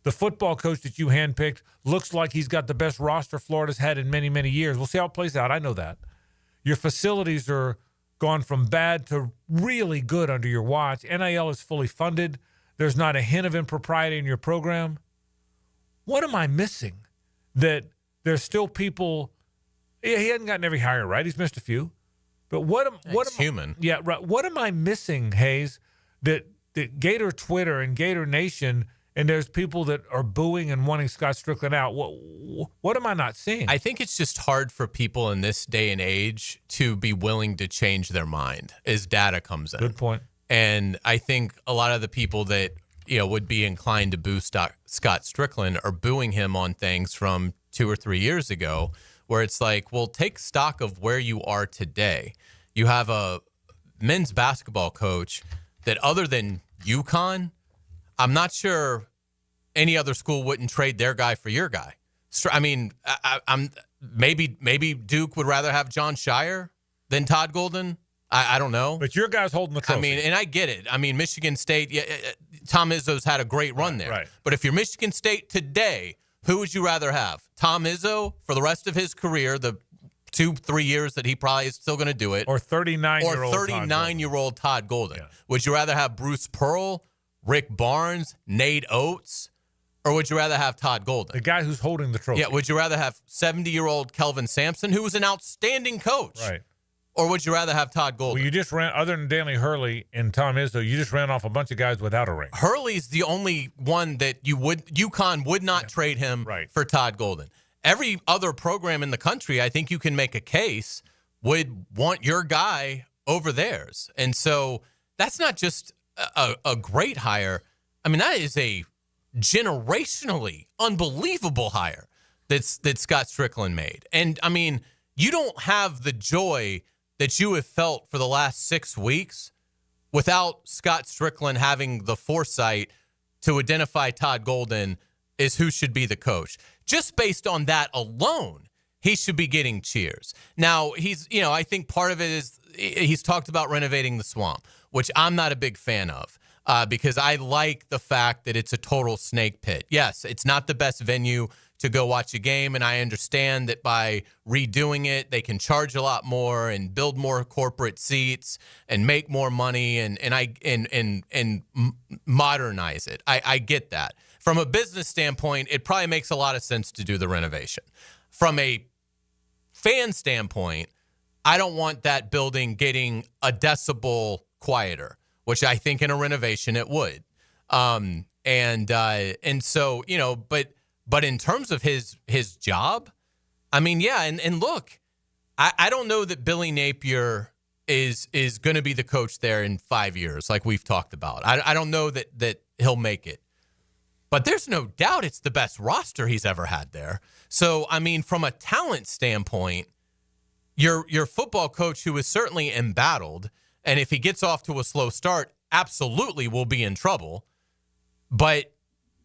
The football coach that you handpicked looks like he's got the best roster Florida's had in many, many years. We'll see how it plays out. I know that. Your facilities are gone from bad to really good under your watch. NIL is fully funded. There's not a hint of impropriety in your program. What am I missing? That there's still people. Yeah, he hasn't gotten every hire right. He's missed a few. But what am human. Yeah, right. What am I missing, Hays? That Gator Twitter and Gator Nation, and there's people that are booing and wanting Scott Strickland out. What am I not seeing? I think it's just hard for people in this day and age to be willing to change their mind as data comes in. Good point. And I think a lot of the people that would be inclined to boo Scott Strickland are booing him on things from 2 or 3 years ago, where it's like, well, take stock of where you are today. You have a men's basketball coach that, other than UConn, I'm not sure any other school wouldn't trade their guy for your guy. I mean, I'm maybe Duke would rather have John Shire than Todd Golden. I don't know. But your guy's holding the trophy. I mean, and I get it. I mean, Michigan State, Tom Izzo's had a great run there. Right. But if you're Michigan State today, who would you rather have? Tom Izzo for the rest of his career, the 2-3 years that he probably is still going to do it. Or 39-year-old Todd Golden. Yeah. Would you rather have Bruce Pearl, Rick Barnes, Nate Oates, or would you rather have Todd Golden? The guy who's holding the trophy. Yeah, would you rather have 70-year-old Kelvin Sampson, who was an outstanding coach? Right. Or would you rather have Todd Golden? Well, you just ran, other than Danley Hurley and Tom Izzo, you just ran off a bunch of guys without a ring. Hurley's the only one that UConn would not trade him for Todd Golden. Every other program in the country, I think you can make a case, would want your guy over theirs. And so that's not just a great hire. I mean, that is a generationally unbelievable hire that Scott Strickland made. And, I mean, you don't have the joy that you have felt for the last 6 weeks without Scott Strickland having the foresight to identify Todd Golden as who should be the coach. Just based on that alone, he should be getting cheers. Now, I think part of it is he's talked about renovating the Swamp, which I'm not a big fan of because I like the fact that it's a total snake pit. Yes, it's not the best venue to go watch a game, and I understand that by redoing it, they can charge a lot more and build more corporate seats and make more money and modernize it. I get that. From a business standpoint, it probably makes a lot of sense to do the renovation. From a fan standpoint, I don't want that building getting a decibel quieter, which I think in a renovation it would. And so, but in terms of his job, I mean, yeah, and look, I don't know that Billy Napier is going to be the coach there in 5 years, like we've talked about. I don't know that he'll make it. but there's no doubt it's the best roster he's ever had there. So, I mean, from a talent standpoint, your football coach, who is certainly embattled, and if he gets off to a slow start, absolutely will be in trouble. But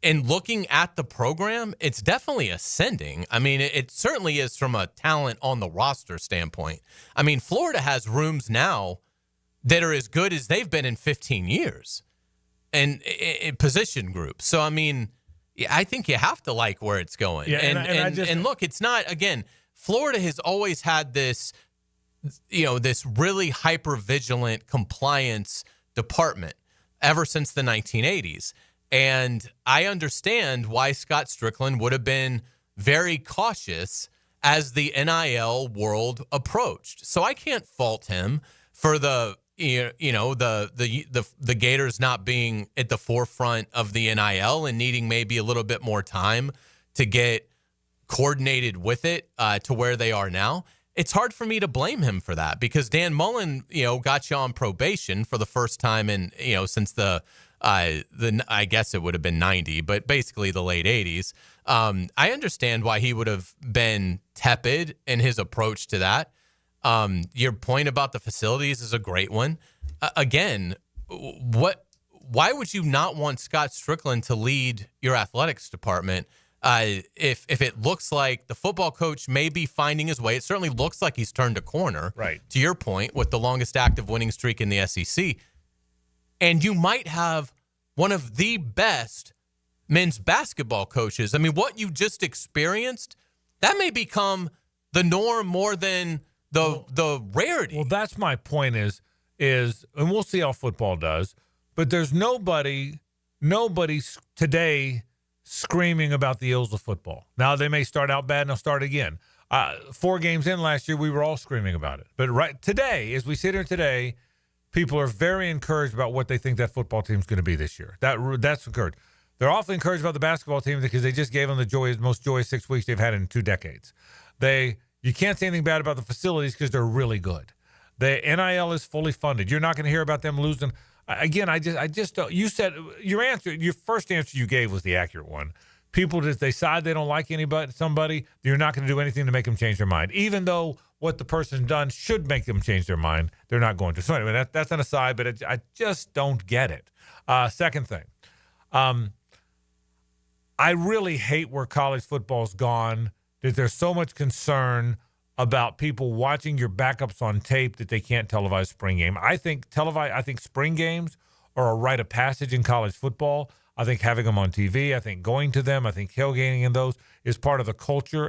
in looking at the program, it's definitely ascending. I mean, it certainly is from a talent on the roster standpoint. I mean, Florida has rooms now that are as good as they've been in 15 years and in position groups. So, I mean, I think you have to like where it's going. Yeah, and look, it's not, again, Florida has always had this, this really hyper-vigilant compliance department ever since the 1980s. And I understand why Scott Strickland would have been very cautious as the NIL world approached. So I can't fault him for the Gators not being at the forefront of the NIL and needing maybe a little bit more time to get coordinated with it to where they are now. It's hard for me to blame him for that because Dan Mullen, got you on probation for the first time in, since I guess it would have been 90, but basically the late 80s. I understand why he would have been tepid in his approach to that. Your point about the facilities is a great one. Again, why would you not want Scott Strickland to lead your athletics department? If it looks like the football coach may be finding his way, it certainly looks like he's turned a corner. Right. To your point, with the longest active winning streak in the SEC. And you might have one of the best men's basketball coaches. I mean, what you just experienced, that may become the norm more than the rarity. Well, that's my point is, and we'll see how football does, but there's nobody today screaming about the ills of football. Now, they may start out bad and they'll start again. 4 games in last year, we were all screaming about it. But right today, as we sit here today, people are very encouraged about what they think that football team's going to be this year. That's encouraged. They're awfully encouraged about the basketball team because they just gave them the most joyous 6 weeks they've had in 2 decades. You can't say anything bad about the facilities because they're really good. The NIL is fully funded. You're not going to hear about them losing. Again, I just don't. You said your first answer you gave was the accurate one. People just decide they don't like somebody, you're not going to do anything to make them change their mind. Even though what the person's done should make them change their mind, they're not going to. So anyway, that's an aside, but I just don't get it. Second thing, I really hate where college football's gone, that there's so much concern about people watching your backups on tape that they can't televise spring game. I think spring games are a rite of passage in college football. I think having them on TV, I think going to them, I think tailgating in those is part of the culture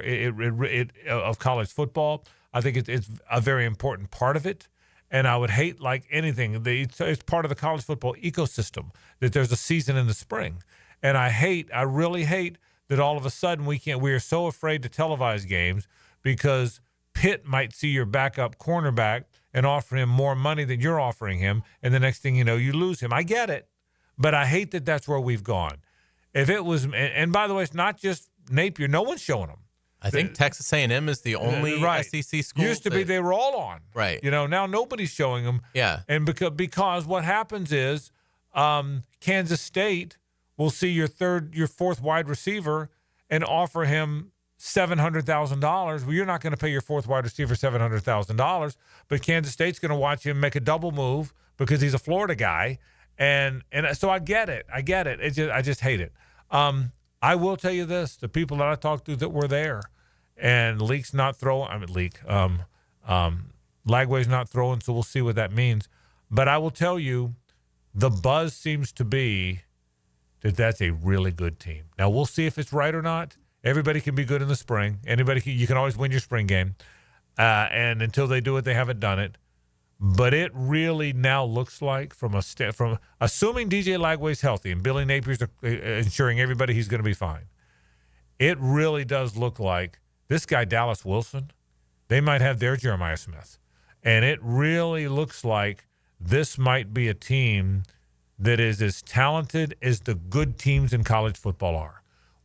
of college football. I think it's a very important part of it. And I would hate, like anything, it's part of the college football ecosystem that there's a season in the spring. And I really hate that all of a sudden we are so afraid to televise games because Pitt might see your backup cornerback and offer him more money than you're offering him, and the next thing you know, you lose him. I get it, but I hate that that's where we've gone. If it was, and by the way, it's not just Napier. No one's showing them. I think Texas A&M is the only SEC school. Used to be they were all on. Right. Now nobody's showing them. Yeah. And because what happens is Kansas State will see your 4th wide receiver and offer him $700,000. Well, you're not going to pay your 4th wide receiver $700,000, but Kansas State's going to watch him make a double move because he's a Florida guy, and so I get it. I just hate it. I will tell you this: the people that I talked to that were there, and Lagway's not throwing, so we'll see what that means. But I will tell you, the buzz seems to be that that's a really good team. Now we'll see if it's right or not. Everybody can be good in the spring. You can always win your spring game. And until they do it, they haven't done it. But it really now looks like, from assuming DJ Lagway's healthy and Billy Napier's ensuring everybody he's going to be fine, it really does look like this guy, Dallas Wilson, they might have their Jeremiah Smith. And it really looks like this might be a team that is as talented as the good teams in college football are.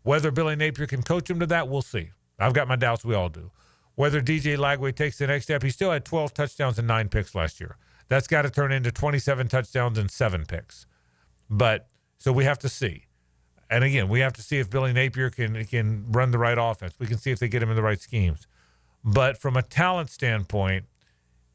Whether Billy Napier can coach him to that, we'll see. I've got my doubts. We all do. Whether DJ Lagway takes the next step, he still had 12 touchdowns and 9 picks last year. That's got to turn into 27 touchdowns and 7 picks. So we have to see. And again, we have to see if Billy Napier can run the right offense. We can see if they get him in the right schemes. But from a talent standpoint,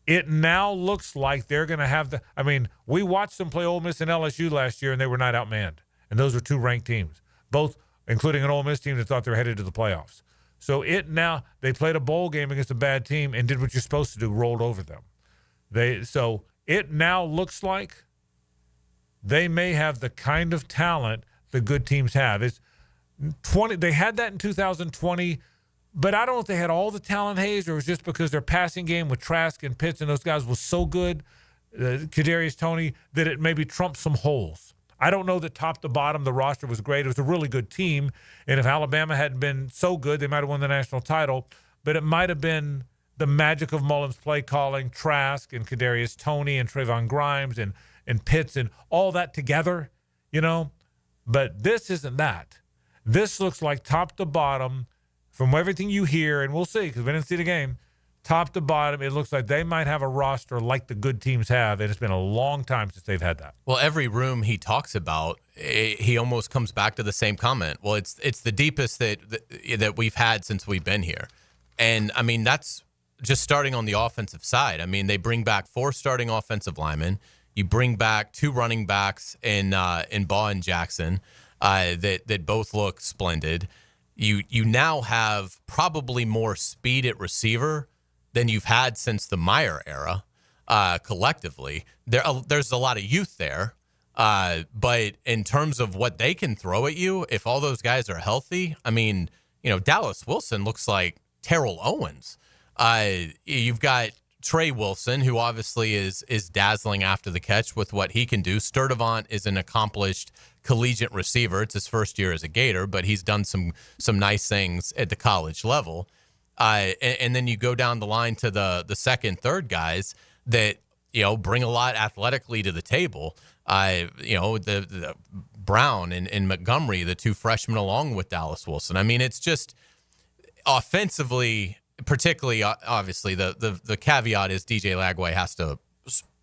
it now looks like they're going to have the – I mean, we watched them play Ole Miss and LSU last year, and they were not outmanned. And those were two ranked teams, both including an Ole Miss team that thought they were headed to the playoffs. So they played a bowl game against a bad team and did what you're supposed to do, rolled over them. So it now looks like they may have the kind of talent the good teams have. It's 20. They had that in 2020, but I don't know if they had all the talent, Hays, or it was just because their passing game with Trask and Pitts and those guys was so good, Kadarius Toney, that it maybe trumped some holes. I don't know that top to bottom the roster was great. It was a really good team, and if Alabama hadn't been so good, they might have won the national title, but it might have been the magic of Mullen's play calling, Trask and Kadarius Toney and Trayvon Grimes and Pitts and all that together, you know. But this isn't that. This looks like top to bottom, from everything you hear, and we'll see because we didn't see the game, top to bottom, it looks like they might have a roster like the good teams have, and it's been a long time since they've had that. Well, every room he talks about, he almost comes back to the same comment. Well, it's the deepest that we've had since we've been here. And, I mean, that's just starting on the offensive side. I mean, they bring back 4 starting offensive linemen. You bring back 2 running backs in Baugh and Jackson that both look splendid. You now have probably more speed at receiver than you've had since the Meyer era collectively. There's a lot of youth there, but in terms of what they can throw at you, if all those guys are healthy, I mean, you know, Dallas Wilson looks like Terrell Owens. You've got Trey Wilson, who obviously is dazzling after the catch with what he can do. Sturdivant is an accomplished collegiate receiver. It's his first year as a Gator, but he's done some nice things at the college level. And then you go down the line to the second, third guys that, you know, bring a lot athletically to the table. You know, the Brown and Montgomery, the 2 freshmen along with Dallas Wilson. I mean, it's just offensively, particularly, obviously, the caveat is DJ Lagway has to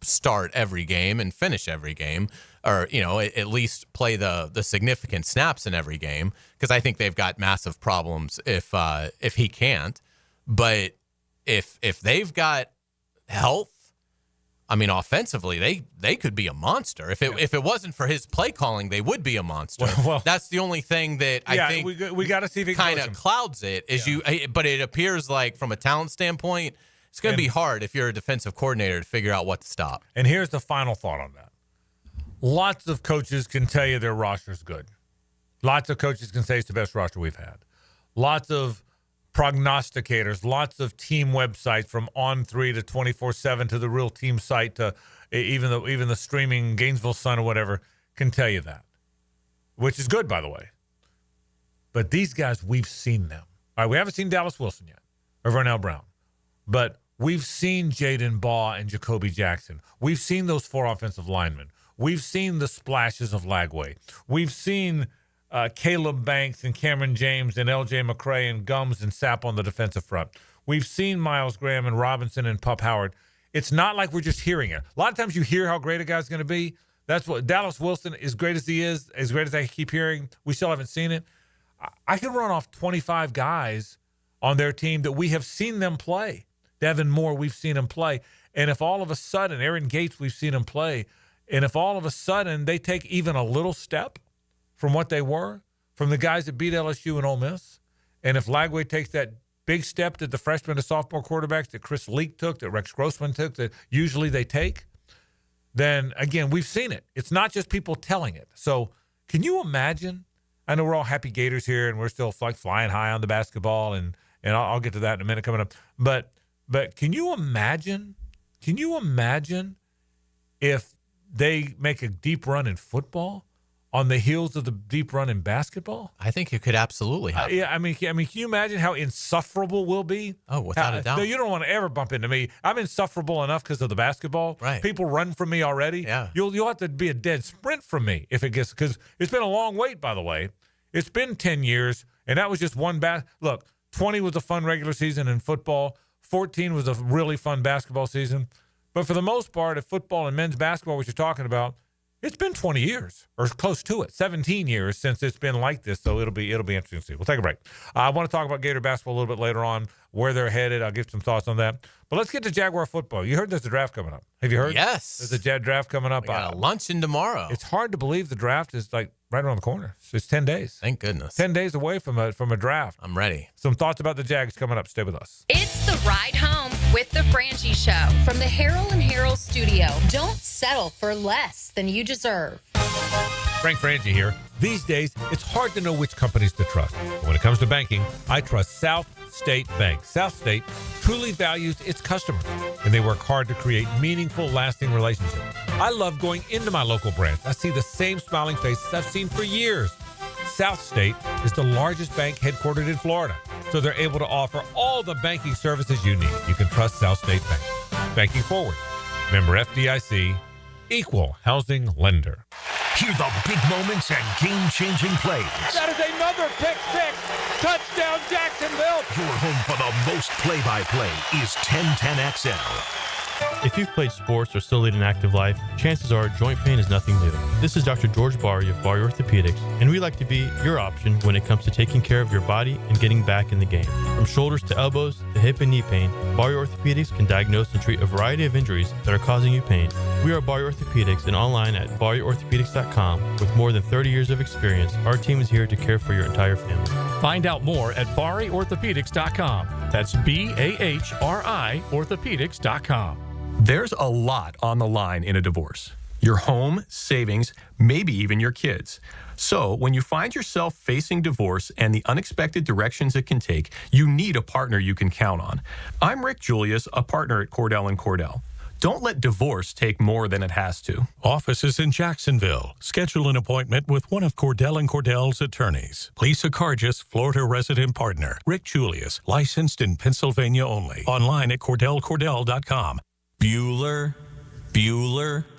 start every game and finish every game, or, you know, at least play the significant snaps in every game, because I think they've got massive problems if he can't. But if they've got health, I mean, offensively, they could be a monster. If it wasn't for his play calling, they would be a monster. Well, that's the only thing that I think we got to see if it kind of clouds it. But it appears like from a talent standpoint, it's going to be hard if you're a defensive coordinator to figure out what to stop. And here's the final thought on that. Lots of coaches can tell you their roster's good. Lots of coaches can say it's the best roster we've had. Lots of prognosticators, lots of team websites from On3 to 24/7 to the Real Team site to even the streaming Gainesville Sun or whatever can tell you that, which is good, by the way. But these guys, we've seen them. All right, we haven't seen Dallas Wilson yet or Vernell Brown, but we've seen Jaden Baugh and Jacoby Jackson. We've seen those 4 offensive linemen. We've seen the splashes of Lagway. We've seen Caleb Banks and Cameron James and L.J. McCray and Gums and Sapp on the defensive front. We've seen Miles Graham and Robinson and Pup Howard. It's not like we're just hearing it. A lot of times you hear how great a guy's going to be. That's what Dallas Wilson, as great as he is, as great as I keep hearing, we still haven't seen it. I can run off 25 guys on their team that we have seen them play. Devin Moore, we've seen him play. And if all of a sudden, Aaron Gates, we've seen him play. And if all of a sudden they take even a little step from what they were, from the guys that beat LSU and Ole Miss, and if Lagway takes that big step that the freshman to sophomore quarterbacks that Chris Leak took, that Rex Grossman took, that usually they take, then, again, we've seen it. It's not just people telling it. So can you imagine? I know we're all happy Gators here, and we're still like flying high on the basketball, and I'll get to that in a minute coming up. But can you imagine? Can you imagine if they make a deep run in football on the heels of the deep run in basketball? I think it could absolutely happen. Yeah, I mean, can you imagine how insufferable we'll be? Oh, without a doubt. No, you don't want to ever bump into me. I'm insufferable enough because of the basketball. Right. People run from me already. Yeah. You'll have to be a dead sprint from me if it gets, because it's been a long wait, by the way. It's been 10 years, and that was just one Look, 20 was a fun regular season in football. 14 was a really fun basketball season. But for the most part, if football and men's basketball, what you're talking about, It's been 20 years or close to it, 17 years since it's been like this. So it'll be interesting to see. We'll take a break. I want to talk about Gator basketball a little bit later on, where they're headed. I'll give some thoughts on that. But let's get to Jaguar football. You heard there's a draft coming up. Have you heard? Yes. There's a draft coming up. We got a luncheon tomorrow. It's hard to believe the draft is like right around the corner. It's 10 days. Thank goodness. 10 days away from a draft. I'm ready. Some thoughts about the Jags coming up. Stay with us. It's the ride home with the Frangie Show from the Harold and Harold studio. Don't settle for less than you deserve. Frank Frangie here. These days, it's hard to know which companies to trust. But when it comes to banking, I trust South State Bank. South State truly values its customers, and they work hard to create meaningful, lasting relationships. I love going into my local branch. I see the same smiling faces I've seen for years. South State is the largest bank headquartered in Florida, so they're able to offer all the banking services you need. You can trust South State Bank. Banking forward. Member FDIC, equal housing lender. Hear the big moments and game-changing plays. That is another pick six. Touchdown, Jacksonville. Your home for the most play-by-play is 1010XL. If you've played sports or still lead an active life, chances are joint pain is nothing new. This is Dr. George Barry of Barry Orthopedics, and we like to be your option when it comes to taking care of your body and getting back in the game. From shoulders to elbows to hip and knee pain, Barry Orthopedics can diagnose and treat a variety of injuries that are causing you pain. We are Barry Orthopedics and online at barryorthopedics.com. With more than 30 years of experience, our team is here to care for your entire family. Find out more at barryorthopedics.com. That's BAHRI orthopedics.com. There's a lot on the line in a divorce. Your home, savings, maybe even your kids. So when you find yourself facing divorce and the unexpected directions it can take, you need a partner you can count on. I'm Rick Julius, a partner at Cordell & Cordell. Don't let divorce take more than it has to. Offices in Jacksonville. Schedule an appointment with one of Cordell & Cordell's attorneys. Lisa Cargis, Florida resident partner. Rick Julius, licensed in Pennsylvania only. Online at CordellCordell.com. Bueller,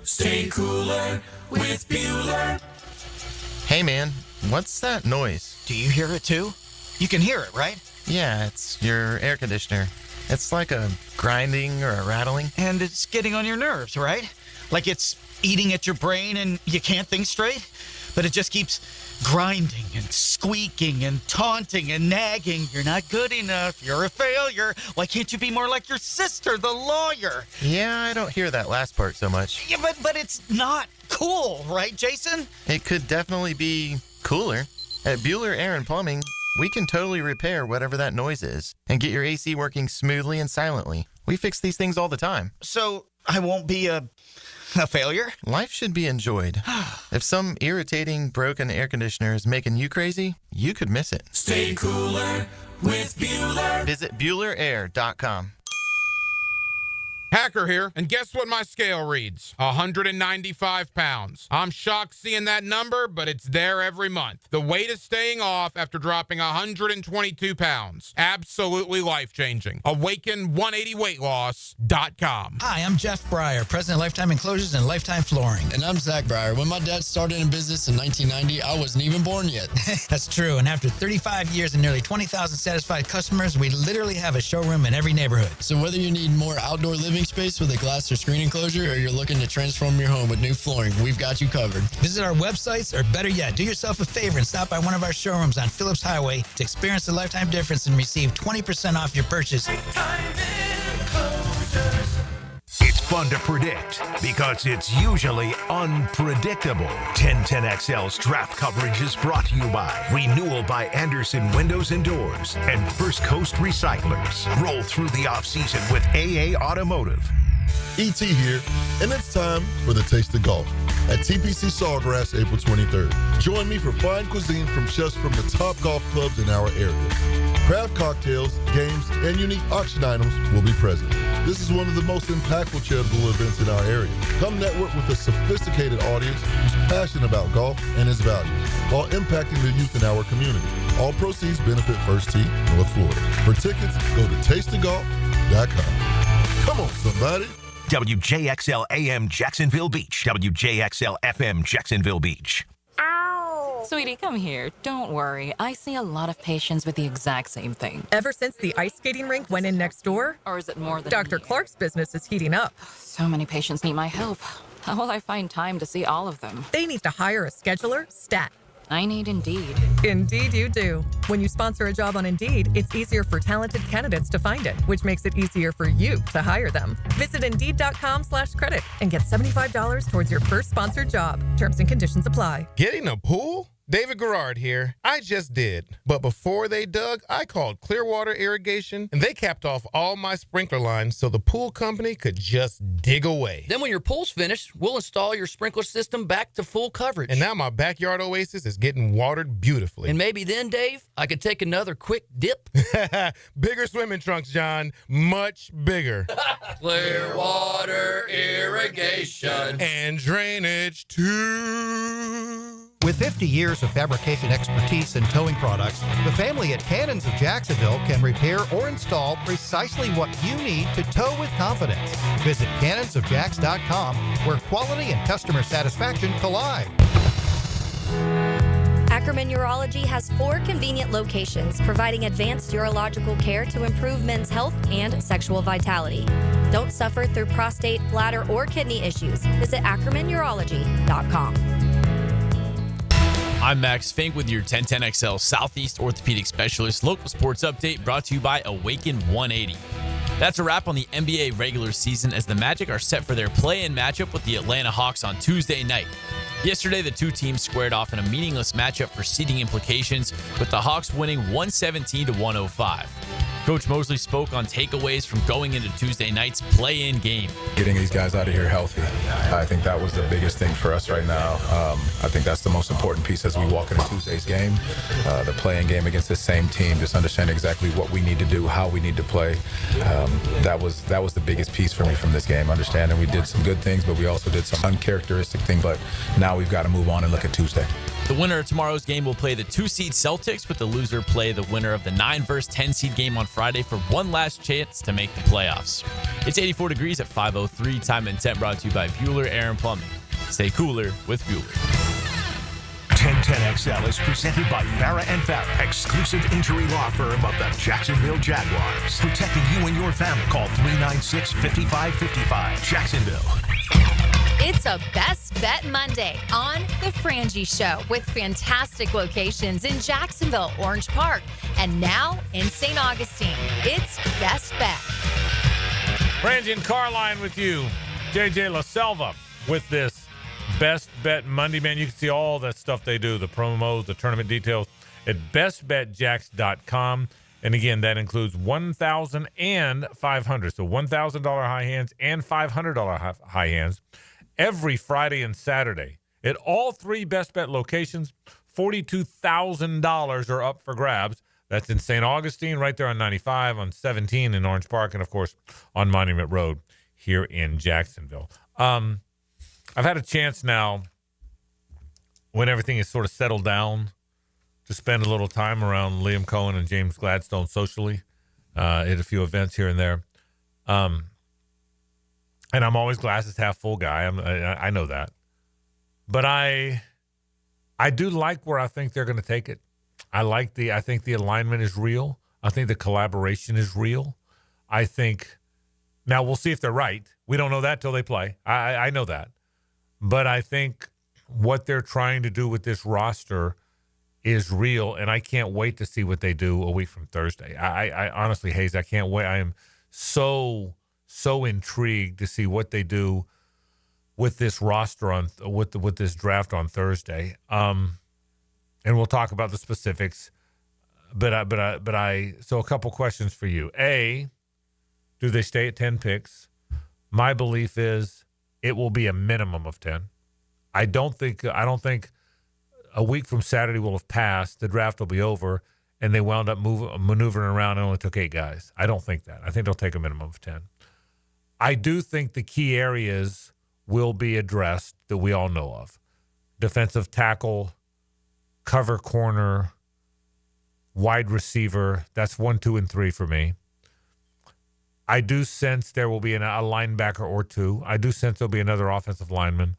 stay cooler with Bueller. Hey man, what's that noise? Do you hear it too? You can hear it, right? Yeah, it's your air conditioner. It's like a grinding or a rattling. And it's getting on your nerves, right? Like it's eating at your brain and you can't think straight, but it just keeps grinding and squeaking and taunting and nagging. You're not good enough. You're a failure. Why can't you be more like your sister, the lawyer? Yeah, I don't hear that last part so much. Yeah, but it's not cool, right, Jason? It could definitely be cooler. At Bueller Air & Plumbing, we can totally repair whatever that noise is and get your AC working smoothly and silently. We fix these things all the time. So I won't be a failure? Life should be enjoyed. If some irritating, broken air conditioner is making you crazy, you could miss it. Stay cooler with Bueller. Visit BuellerAir.com. Hacker here, and guess what my scale reads? 195 pounds. I'm shocked seeing that number, but it's there every month. The weight is staying off after dropping 122 pounds. Absolutely life-changing. Awaken180weightloss.com. Hi, I'm Jeff Breyer, president of Lifetime Enclosures and Lifetime Flooring. And I'm Zach Breyer. When my dad started in business in 1990, I wasn't even born yet. That's true, and after 35 years and nearly 20,000 satisfied customers, we literally have a showroom in every neighborhood. So whether you need more outdoor living space with a glass or screen enclosure, or you're looking to transform your home with new flooring, we've got you covered. Visit our websites, or better yet, do yourself a favor and stop by one of our showrooms on Phillips Highway to experience the lifetime difference and receive 20% off your purchase. It's fun to predict because it's usually unpredictable. 1010XL's draft coverage is brought to you by Renewal by Anderson Windows and Doors and First Coast Recyclers. Roll through the offseason with AA Automotive. ET here, and it's time for the Taste of Golf at TPC Sawgrass, April 23rd. Join me for fine cuisine from chefs from the top golf clubs in our area. Craft cocktails, games, and unique auction items will be present. This is one of the most impactful charitable events in our area. Come network with a sophisticated audience who's passionate about golf and its values, while impacting the youth in our community. All proceeds benefit First Tee, North Florida. For tickets, go to tasteofgolf.com. Come on, somebody. WJXL AM Jacksonville Beach. WJXL FM Jacksonville Beach. Sweetie, come here. Don't worry. I see a lot of patients with the exact same thing. Ever since the ice skating rink went in next door? Or is it more than Dr. Clark's business is heating up. So many patients need my help. How will I find time to see all of them? They need to hire a scheduler, stat. I need Indeed. Indeed you do. When you sponsor a job on Indeed, it's easier for talented candidates to find it, which makes it easier for you to hire them. Visit Indeed.com/credit and get $75 towards your first sponsored job. Terms and conditions apply. Getting a pool? David Garrard here. I just did. But before they dug, I called Clearwater Irrigation, and they capped off all my sprinkler lines so the pool company could just dig away. Then when your pool's finished, we'll install your sprinkler system back to full coverage. And now my backyard oasis is getting watered beautifully. And maybe then, Dave, I could take another quick dip. Bigger swimming trunks, John. Much bigger. Clearwater Irrigation. And drainage, too. With 50 years of fabrication expertise in towing products, the family at Cannons of Jacksonville can repair or install precisely what you need to tow with confidence. Visit cannonsofjacks.com, where quality and customer satisfaction collide. Ackerman Urology has 4 convenient locations providing advanced urological care to improve men's health and sexual vitality. Don't suffer through prostate, bladder, or kidney issues. Visit AckermanUrology.com. I'm Max Fink with your 1010XL Southeast Orthopedic Specialist local sports update brought to you by Awaken 180. That's a wrap on the NBA regular season as the Magic are set for their play-in matchup with the Atlanta Hawks on Tuesday night. Yesterday, the two teams squared off in a meaningless matchup for seeding implications, with the Hawks winning 117-105. Coach Mosley spoke on takeaways from going into Tuesday night's play-in game. Getting these guys out of here healthy. I think that was the biggest thing for us right now. I think that's the most important piece as we walk into Tuesday's game. The play-in game against the same team, just understand exactly what we need to do, how we need to play. That was the biggest piece for me from this game. Understanding we did some good things, but we also did some uncharacteristic things. But now we've got to move on and look at Tuesday. The winner of tomorrow's game will play the 2-seed Celtics, with the loser play the winner of the 9 versus 10 seed game on Friday for one last chance to make the playoffs. It's 84 degrees at 5:03. Time and temp brought to you by Bueller Air and Plumbing. Stay cooler with Bueller. 1010XL is presented by Farah & Farah, exclusive injury law firm of the Jacksonville Jaguars. Protecting you and your family. Call 396-5555. Jacksonville. It's a Best Bet Monday on The Frangie Show with fantastic locations in Jacksonville, Orange Park, and now in St. Augustine. It's Best Bet. Frangie and Carlyon with you. JJ La Selva with this Best Bet Monday. Man, you can see all that stuff they do, the promos, the tournament details at bestbetjacks.com. And again, that includes $1,000 and $500. So $1,000 high hands and $500 high hands every Friday and Saturday at all 3 Best Bet locations. $42,000 are up for grabs. That's in St. Augustine, right there on 95, on 17 in Orange Park, and, of course, on Monument Road here in Jacksonville. I've had a chance now, when everything is sort of settled down, to spend a little time around Liam Cohen and James Gladstone socially at a few events here and there. And I'm always glasses half full guy. I know that. But I do like where I think they're going to take it. I think the alignment is real. I think the collaboration is real. I think, now we'll see if they're right. We don't know that till they play. I know that. But I think what they're trying to do with this roster is real, and I can't wait to see what they do a week from Thursday. I honestly, Hays, I can't wait. I am so intrigued to see what they do with this roster with this draft on Thursday. And we'll talk about the specifics. So a couple questions for you. A, do they stay at 10 picks? My belief is it will be a minimum of 10. I don't think a week from Saturday will have passed, the draft will be over, and they wound up maneuvering around and only took 8 guys. I don't think that. I think they'll take a minimum of 10. I do think the key areas will be addressed that we all know of. Defensive tackle, cover corner, wide receiver. That's 1, 2, and 3 for me. I do sense there will be a linebacker or 2. I do sense there'll be another offensive lineman.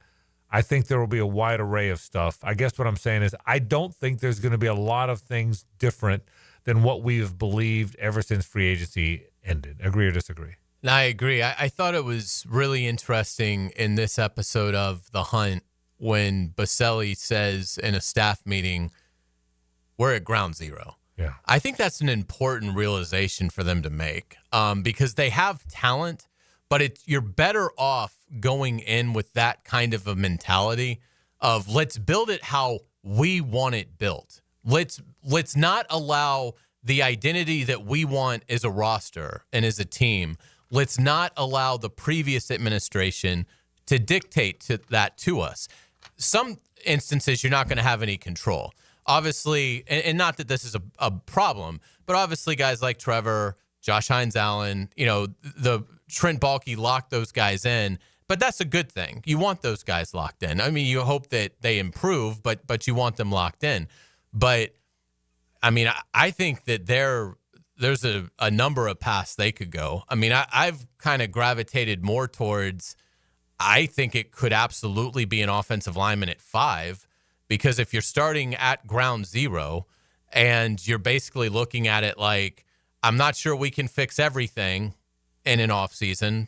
I think there will be a wide array of stuff. I guess what I'm saying is I don't think there's going to be a lot of things different than what we've believed ever since free agency ended. Agree or disagree? And I agree. I thought it was really interesting in this episode of The Hunt when Baselli says in a staff meeting, we're at ground zero. Yeah. I think that's an important realization for them to make because they have talent, but you're better off going in with that kind of a mentality of let's build it how we want it built. Let's not allow the identity that we want as a roster and as a team. Let's not allow the previous administration to dictate that to us. Some instances, you're not going to have any control. Obviously, and not that this is a problem, but obviously guys like Trevor, Josh Hines-Allen, the Trent Baalke locked those guys in, but that's a good thing. You want those guys locked in. I mean, you hope that they improve, but you want them locked in. But, I mean, I think that there's a number of paths they could go. I mean, I've kind of gravitated more towards I think it could absolutely be an offensive lineman at 5 because if you're starting at ground zero and you're basically looking at it like, I'm not sure we can fix everything in an offseason,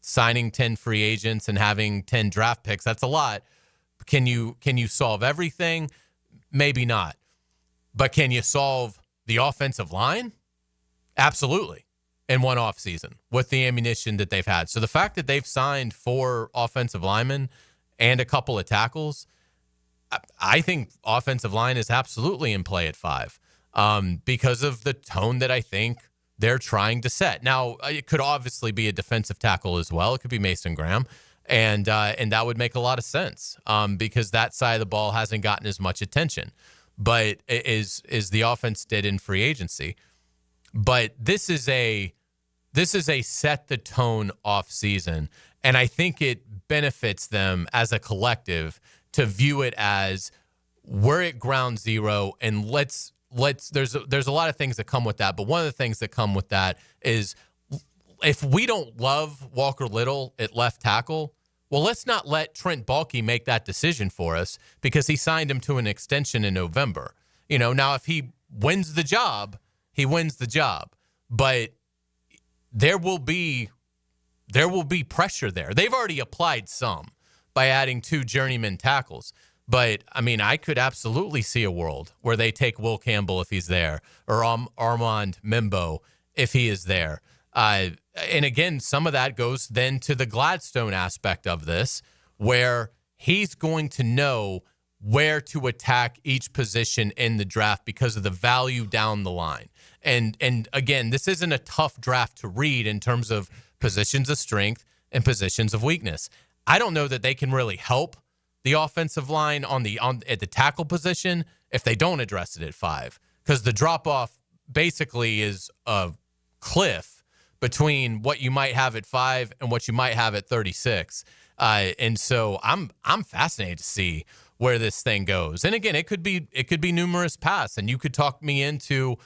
signing 10 free agents and having 10 draft picks, that's a lot. Can you solve everything? Maybe not. But can you solve the offensive line? Absolutely. In one offseason with the ammunition that they've had. So the fact that they've signed 4 offensive linemen and a couple of tackles, I think offensive line is absolutely in play at 5 because of the tone that I think they're trying to set. Now, it could obviously be a defensive tackle as well. It could be Mason Graham, and that would make a lot of sense because that side of the ball hasn't gotten as much attention, but is the offense did in free agency. But this is a set the tone off season, and I think it benefits them as a collective to view it as we're at ground zero, and let's there's a lot of things that come with that, but one of the things that come with that is if we don't love Walker Little at left tackle, well, let's not let Trent Baalke make that decision for us because he signed him to an extension in November. Now if he wins the job, he wins the job, but there will be pressure there. They've already applied some by adding 2 journeyman tackles. But, I mean, I could absolutely see a world where they take Will Campbell if he's there or Armand Membo if he is there. And, again, some of that goes then to the Gladstone aspect of this where he's going to know where to attack each position in the draft because of the value down the line. And again, this isn't a tough draft to read in terms of positions of strength and positions of weakness. I don't know that they can really help the offensive line at the tackle position if they don't address it at 5, because the drop off basically is a cliff between what you might have at 5 and what you might have at 36. And so I'm fascinated to see where this thing goes. And again, it could be numerous paths, and you could talk me into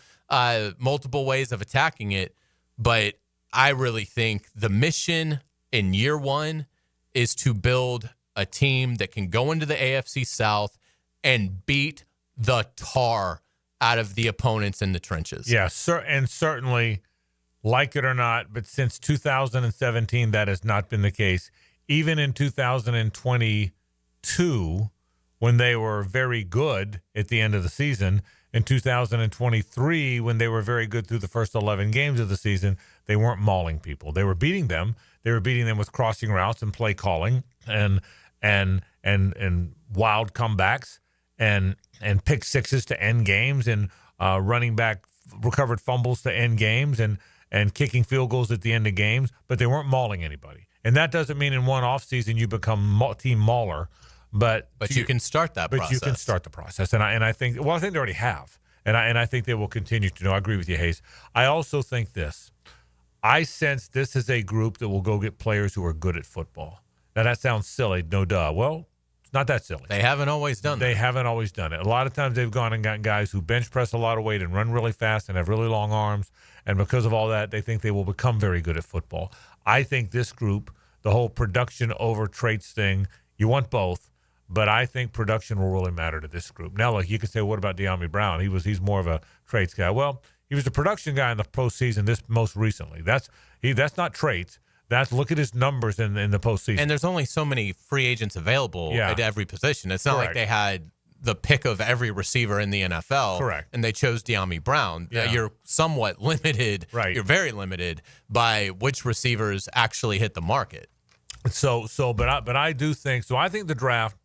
multiple ways of attacking it. But I really think the mission in year 1 is to build a team that can go into the AFC South and beat the tar out of the opponents in the trenches. Yeah, and certainly, like it or not, but since 2017, that has not been the case. Even in 2022, when they were very good at the end of the season, in 2023, when they were very good through the first 11 games of the season, they weren't mauling people. They were beating them. They were beating them with crossing routes and play calling and wild comebacks and pick sixes to end games and running back recovered fumbles to end games and kicking field goals at the end of games, but they weren't mauling anybody. And that doesn't mean in one offseason you become team mauler, but you can start that process. But you can start the process. And I think they already have. And I think they will continue to. I agree with you, Hays. I also think this. I sense this is a group that will go get players who are good at football. Now, that sounds silly. No duh. Well, it's not that silly. They haven't always done that. They haven't always done it. A lot of times they've gone and gotten guys who bench press a lot of weight and run really fast and have really long arms. And because of all that, they think they will become very good at football. I think this group, the whole production over traits thing, you want both. But I think production will really matter to this group. Now, look, you could say, what about De'Ami Brown? He's more of a traits guy. Well, He was the production guy in the postseason this most recently. That's not traits. Look at his numbers in the postseason. And there's only so many free agents available at every position. It's not like they had the pick of every receiver in the NFL. Correct. And they chose De'Ami Brown. Yeah. You're somewhat limited. Right. You're very limited by which receivers actually hit the market. But I do think so. I think the draft.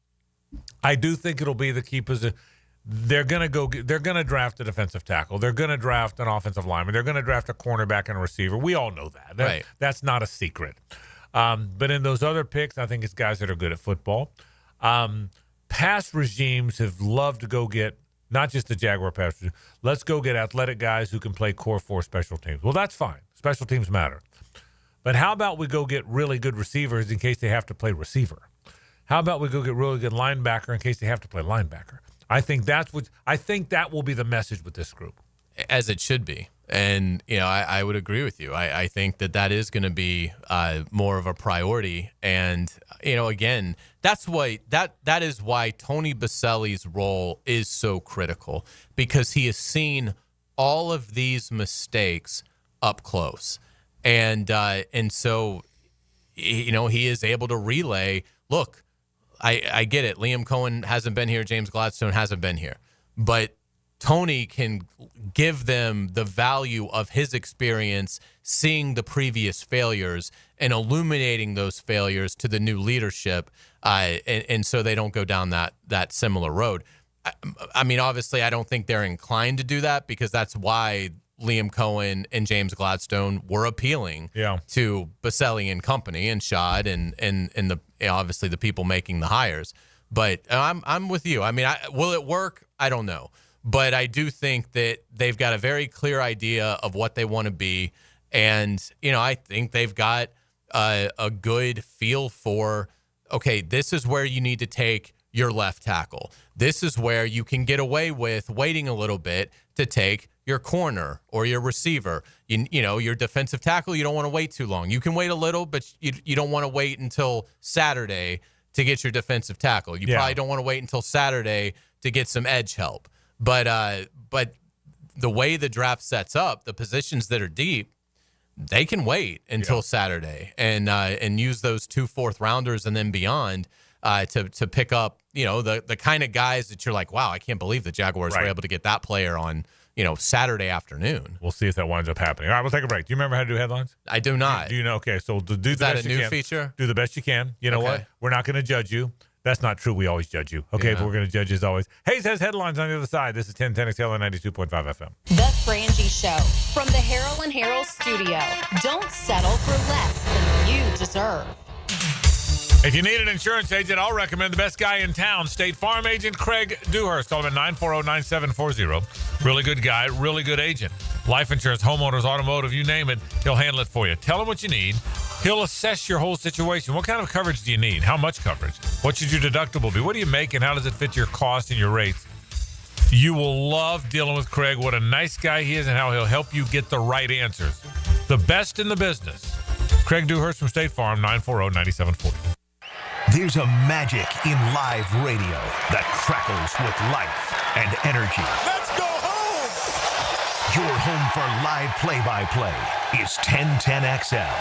I do think it'll be the key position. They're gonna draft a defensive tackle. They're gonna draft an offensive lineman. They're gonna draft a cornerback and a receiver. We all know that. Right. That's not a secret. But in those other picks, I think it's guys that are good at football. Past regimes have loved to go get not just the Jaguar pass regime. Let's go get athletic guys who can play core 4 special teams. Well, that's fine. Special teams matter. But how about we go get really good receivers in case they have to play receiver? How about we go get really good linebacker in case they have to play linebacker? I think that will be the message with this group. As it should be. And, I would agree with you. I think that is going to be more of a priority. And, again, that is why Tony Baselli's role is so critical, because he has seen all of these mistakes up close. And so, he is able to relay, look, I get it. Liam Cohen hasn't been here. James Gladstone hasn't been here. But Tony can give them the value of his experience seeing the previous failures and illuminating those failures to the new leadership, and so they don't go down that similar road. I mean, obviously, I don't think they're inclined to do that, because that's why Liam Cohen and James Gladstone were appealing to Baselli and company and Shad and the obviously the people making the hires. But I'm with you. I mean, will it work? I don't know. But I do think that they've got a very clear idea of what they want to be. And, I think they've got a good feel for, okay, this is where you need to take your left tackle. This is where you can get away with waiting a little bit to take your corner or your receiver. Your defensive tackle, you don't want to wait too long. You can wait a little, but you don't want to wait until Saturday to get your defensive tackle. You probably don't want to wait until Saturday to get some edge help. But the way the draft sets up, the positions that are deep, they can wait until Saturday and use those 2 4th-rounders and then beyond to pick up, the kind of guys that you're like, wow, I can't believe the Jaguars were able to get that player on, Saturday afternoon. We'll see if that winds up happening. All right, we'll take a break. Do you remember how to do headlines? I do not. Do you know? Okay, so do the Is that best a you new can. feature? Do the best you can. You know what? We're not going to judge you. That's not true. We always judge you. Okay, but we're going to judge you as always. Hays has headlines on the other side. This is 1010XL and 92.5 FM. The Frangie Show from the Harold and Harold studio. Don't settle for less than you deserve. If you need an insurance agent, I'll recommend the best guy in town, State Farm agent Craig Dewhurst. Call him at 940-9740. Really good guy, really good agent. Life insurance, homeowners, automotive, you name it, he'll handle it for you. Tell him what you need. He'll assess your whole situation. What kind of coverage do you need? How much coverage? What should your deductible be? What do you make, and how does it fit your cost and your rates? You will love dealing with Craig. What a nice guy he is, and how he'll help you get the right answers. The best in the business. Craig Dewhurst from State Farm, 940-9740. There's a magic in live radio that crackles with life and energy. Let's go home! Your home for live play-by-play is 1010XL.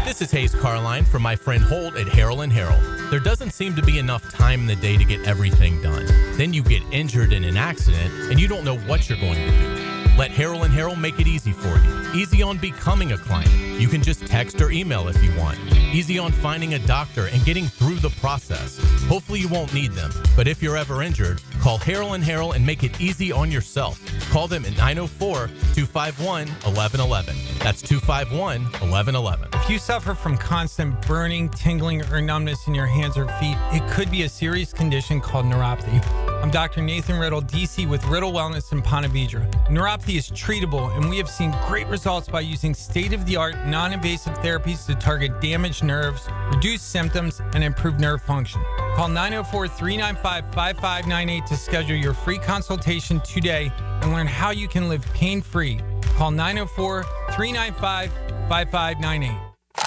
This is Hays Carlyon from my friend Holt at Harold and Harold. There doesn't seem to be enough time in the day to get everything done. Then you get injured in an accident and you don't know what you're going to do. Let Harold and Harold make it easy for you. Easy on becoming a client. You can just text or email if you want. Easy on finding a doctor and getting through the process. Hopefully you won't need them, but if you're ever injured, call Harold and Harold and make it easy on yourself. Call them at 904-251-1111. That's 251-1111. If you suffer from constant burning, tingling, or numbness in your hands or feet, it could be a serious condition called neuropathy. I'm Dr. Nathan Riddle, DC with Riddle Wellness in Ponte Vedra. Neuropathy is treatable, and we have seen great results by using state-of-the-art, non-invasive therapies to target damaged nerves, reduce symptoms, and improve nerve function. Call 904-395-5598 to schedule your free consultation today and learn how you can live pain-free. Call 904-395-5598.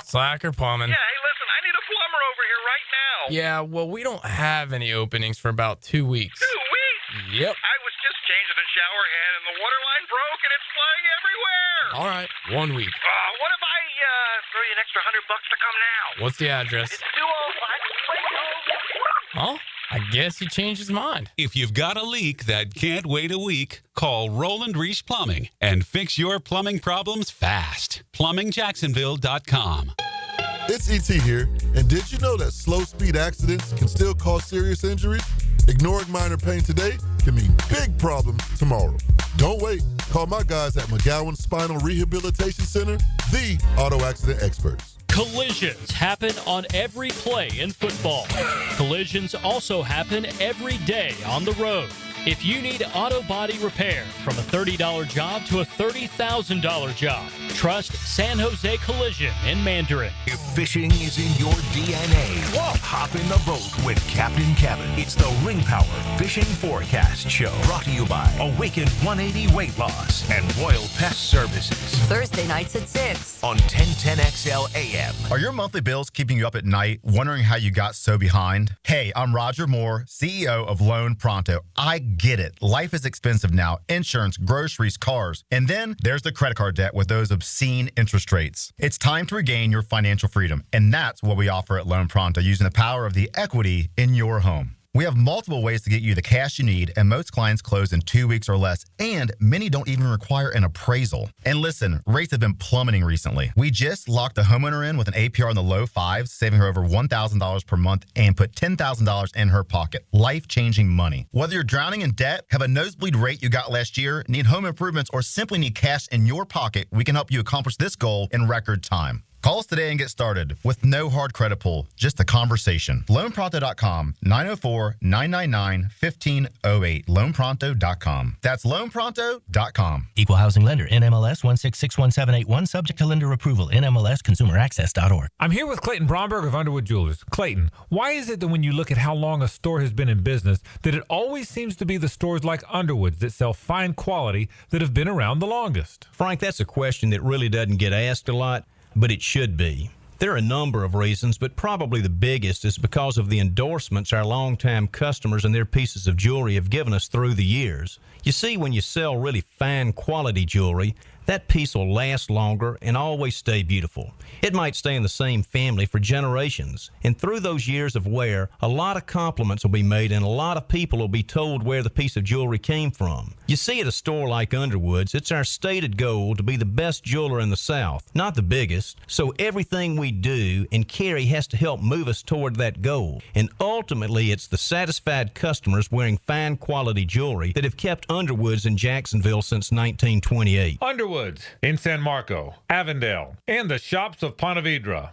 Slacker plumbing. Yeah, hey, listen, I need a plumber over here right now. Yeah, well, we don't have any openings for about 2 weeks. 2 weeks? Yep. I was just changing the shower head and the water line broke and it's flying everywhere. All right, 1 week. What if I throw you an extra $100 to come now? What's the address? It's 205. Oh, I guess he changed his mind. If you've got a leak that can't wait a week, call Roland Reich Plumbing and fix your plumbing problems fast. PlumbingJacksonville.com. It's ET here, and did you know that slow speed accidents can still cause serious injuries? Ignoring minor pain today can mean big problems tomorrow. Don't wait. Call my guys at McGowan Spinal Rehabilitation Center, the auto accident experts. Collisions happen on every play in football. Collisions also happen every day on the road. If you need auto body repair, from a $30 job to a $30,000 job, trust San Jose Collision in Mandarin. If fishing is in your DNA, hop in the boat with Captain Kevin. It's the Ring Power Fishing Forecast Show, brought to you by Awaken 180 Weight Loss and Royal Pest Services. Thursday nights at 6 on 1010XL AM. Are your monthly bills keeping you up at night, wondering how you got so behind? Hey, I'm Roger Moore, CEO of Loan Pronto. I get it. Life is expensive now. Insurance, groceries, cars. And then there's the credit card debt with those obscene interest rates. It's time to regain your financial freedom. And that's what we offer at Loan Pronto, using the power of the equity in your home. We have multiple ways to get you the cash you need, and most clients close in 2 weeks or less, and many don't even require an appraisal. And listen, rates have been plummeting recently. We just locked a homeowner in with an APR in the low fives, saving her over $1,000 per month, and put $10,000 in her pocket. Life-changing money. Whether you're drowning in debt, have a nosebleed rate you got last year, need home improvements, or simply need cash in your pocket, we can help you accomplish this goal in record time. Call us today and get started with no hard credit pull, just a conversation. LoanPronto.com, 904-999-1508. LoanPronto.com. That's LoanPronto.com. Equal housing lender, NMLS 1661781, subject to lender approval, NMLSconsumeraccess.org. I'm here with Clayton Bromberg of Underwood Jewelers. Clayton, why is it that when you look at how long a store has been in business, that it always seems to be the stores like Underwood's that sell fine quality that have been around the longest? Frank, that's a question that really doesn't get asked a lot, but it should be. There are a number of reasons, but probably the biggest is because of the endorsements our longtime customers and their pieces of jewelry have given us through the years. You see, when you sell really fine quality jewelry, that piece will last longer and always stay beautiful. It might stay in the same family for generations. And through those years of wear, a lot of compliments will be made and a lot of people will be told where the piece of jewelry came from. You see, at a store like Underwood's, it's our stated goal to be the best jeweler in the South, not the biggest. So everything we do and carry has to help move us toward that goal. And ultimately, it's the satisfied customers wearing fine quality jewelry that have kept Underwood's in Jacksonville since 1928. Underwood's in San Marco, Avondale, and the shops of Ponte Vedra.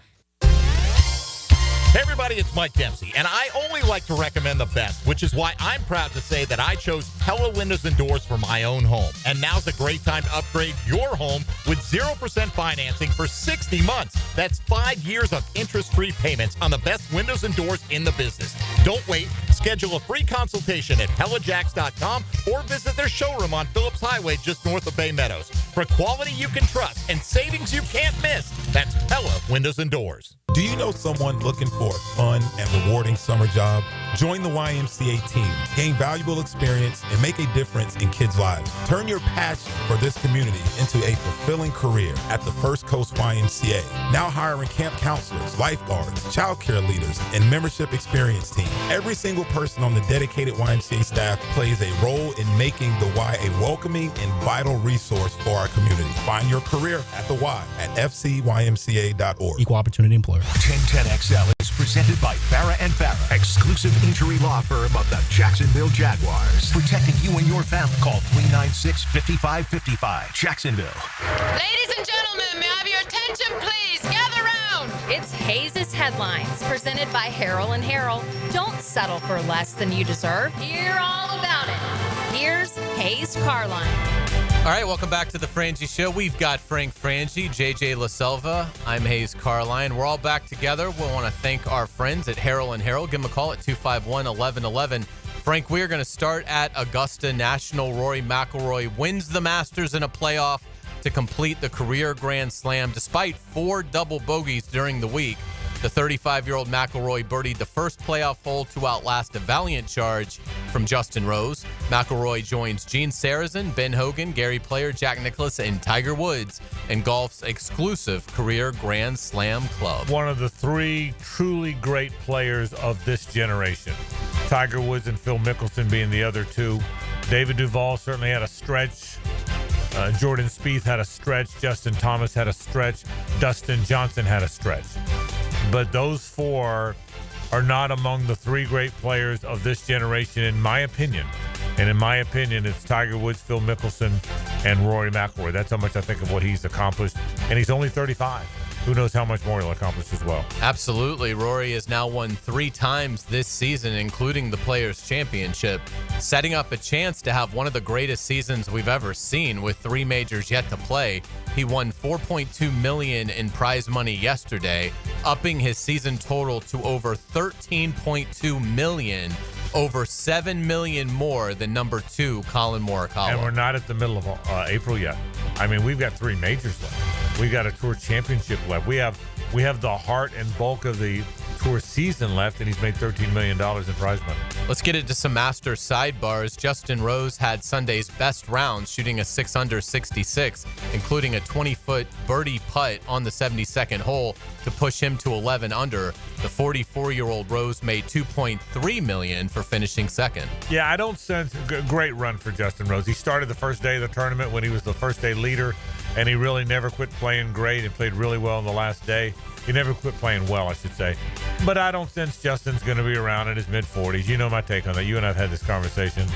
Hey everybody, it's Mike Dempsey, and I only like to recommend the best, which is why I'm proud to say that I chose Pella Windows and Doors for my own home. And now's a great time to upgrade your home with 0% financing for 60 months. That's 5 years of interest-free payments on the best windows and doors in the business. Don't wait. Schedule a free consultation at PellaJacks.com or visit their showroom on Phillips Highway just north of Bay Meadows. For quality you can trust and savings you can't miss, that's Pella Windows and Doors. Do you know someone looking for a fun and rewarding summer job? Join the YMCA team, gain valuable experience, and make a difference in kids' lives. Turn your passion for this community into a fulfilling career at the First Coast YMCA. Now hiring camp counselors, lifeguards, child care leaders, and membership experience team. Every single person on the dedicated YMCA staff plays a role in making the Y a welcoming and vital resource for our community. Find your career at the Y at fcymca.org. Equal opportunity employer. 1010XL is presented by Farah & Farah, exclusive injury law firm of the Jacksonville Jaguars. Protecting you and your family. Call 396-5555. Jacksonville. Ladies and gentlemen, may I have your attention, please? Gather round. It's Hays' Headlines, presented by Harrell & Harrell. Don't settle for less than you deserve. Hear all about it. Here's Hays Carlyon. All right, welcome back to the Frangie Show. We've got Frank Frangie, JJ LaSelva. I'm Hays Carlyon. We're all back together. We want to thank our friends at Harrell & Harrell. Give them a call at 251-1111. Frank, we are going to start at Augusta National. Rory McIlroy wins the Masters in a playoff to complete the career Grand Slam despite 4 double bogeys during the week. The 35-year-old McIlroy birdied the first playoff hole to outlast a valiant charge from Justin Rose. McIlroy joins Gene Sarazen, Ben Hogan, Gary Player, Jack Nicklaus, and Tiger Woods in golf's exclusive career Grand Slam club. One of the three truly great players of this generation. Tiger Woods and Phil Mickelson being the other two. David Duval certainly had a stretch. Jordan Spieth had a stretch. Justin Thomas had a stretch. Dustin Johnson had a stretch. But those four are not among the three great players of this generation, in my opinion. And in my opinion, it's Tiger Woods, Phil Mickelson, and Rory McIlroy. That's how much I think of what he's accomplished. And he's only 35. Who knows how much more he'll accomplish as well. Absolutely. Rory has now won 3 times this season, including the Players' Championship, setting up a chance to have one of the greatest seasons we've ever seen with 3 majors yet to play. He won $4.2 million in prize money yesterday, upping his season total to over $13.2 million, over $7 million more than number 2, Colin Morikawa. And we're not at the middle of April yet. I mean, we've got 3 majors left. We got a tour championship left. We have the heart and bulk of the tour season left, and he's made $13 million in prize money. Let's get into some Masters sidebars. Justin Rose had Sunday's best round, shooting a 6-under 66, including a 20-foot birdie putt on the 72nd hole to push him to 11 under. The 44-year-old Rose made $2.3 million for finishing second. Yeah, I don't sense a great run for Justin Rose. He started the first day of the tournament when he was the first day leader, and he really never quit playing great and played really well on the last day. He never quit playing well, I should say. But I don't sense Justin's going to be around in his mid-40s. You know my take on that. You and I have had this conversation.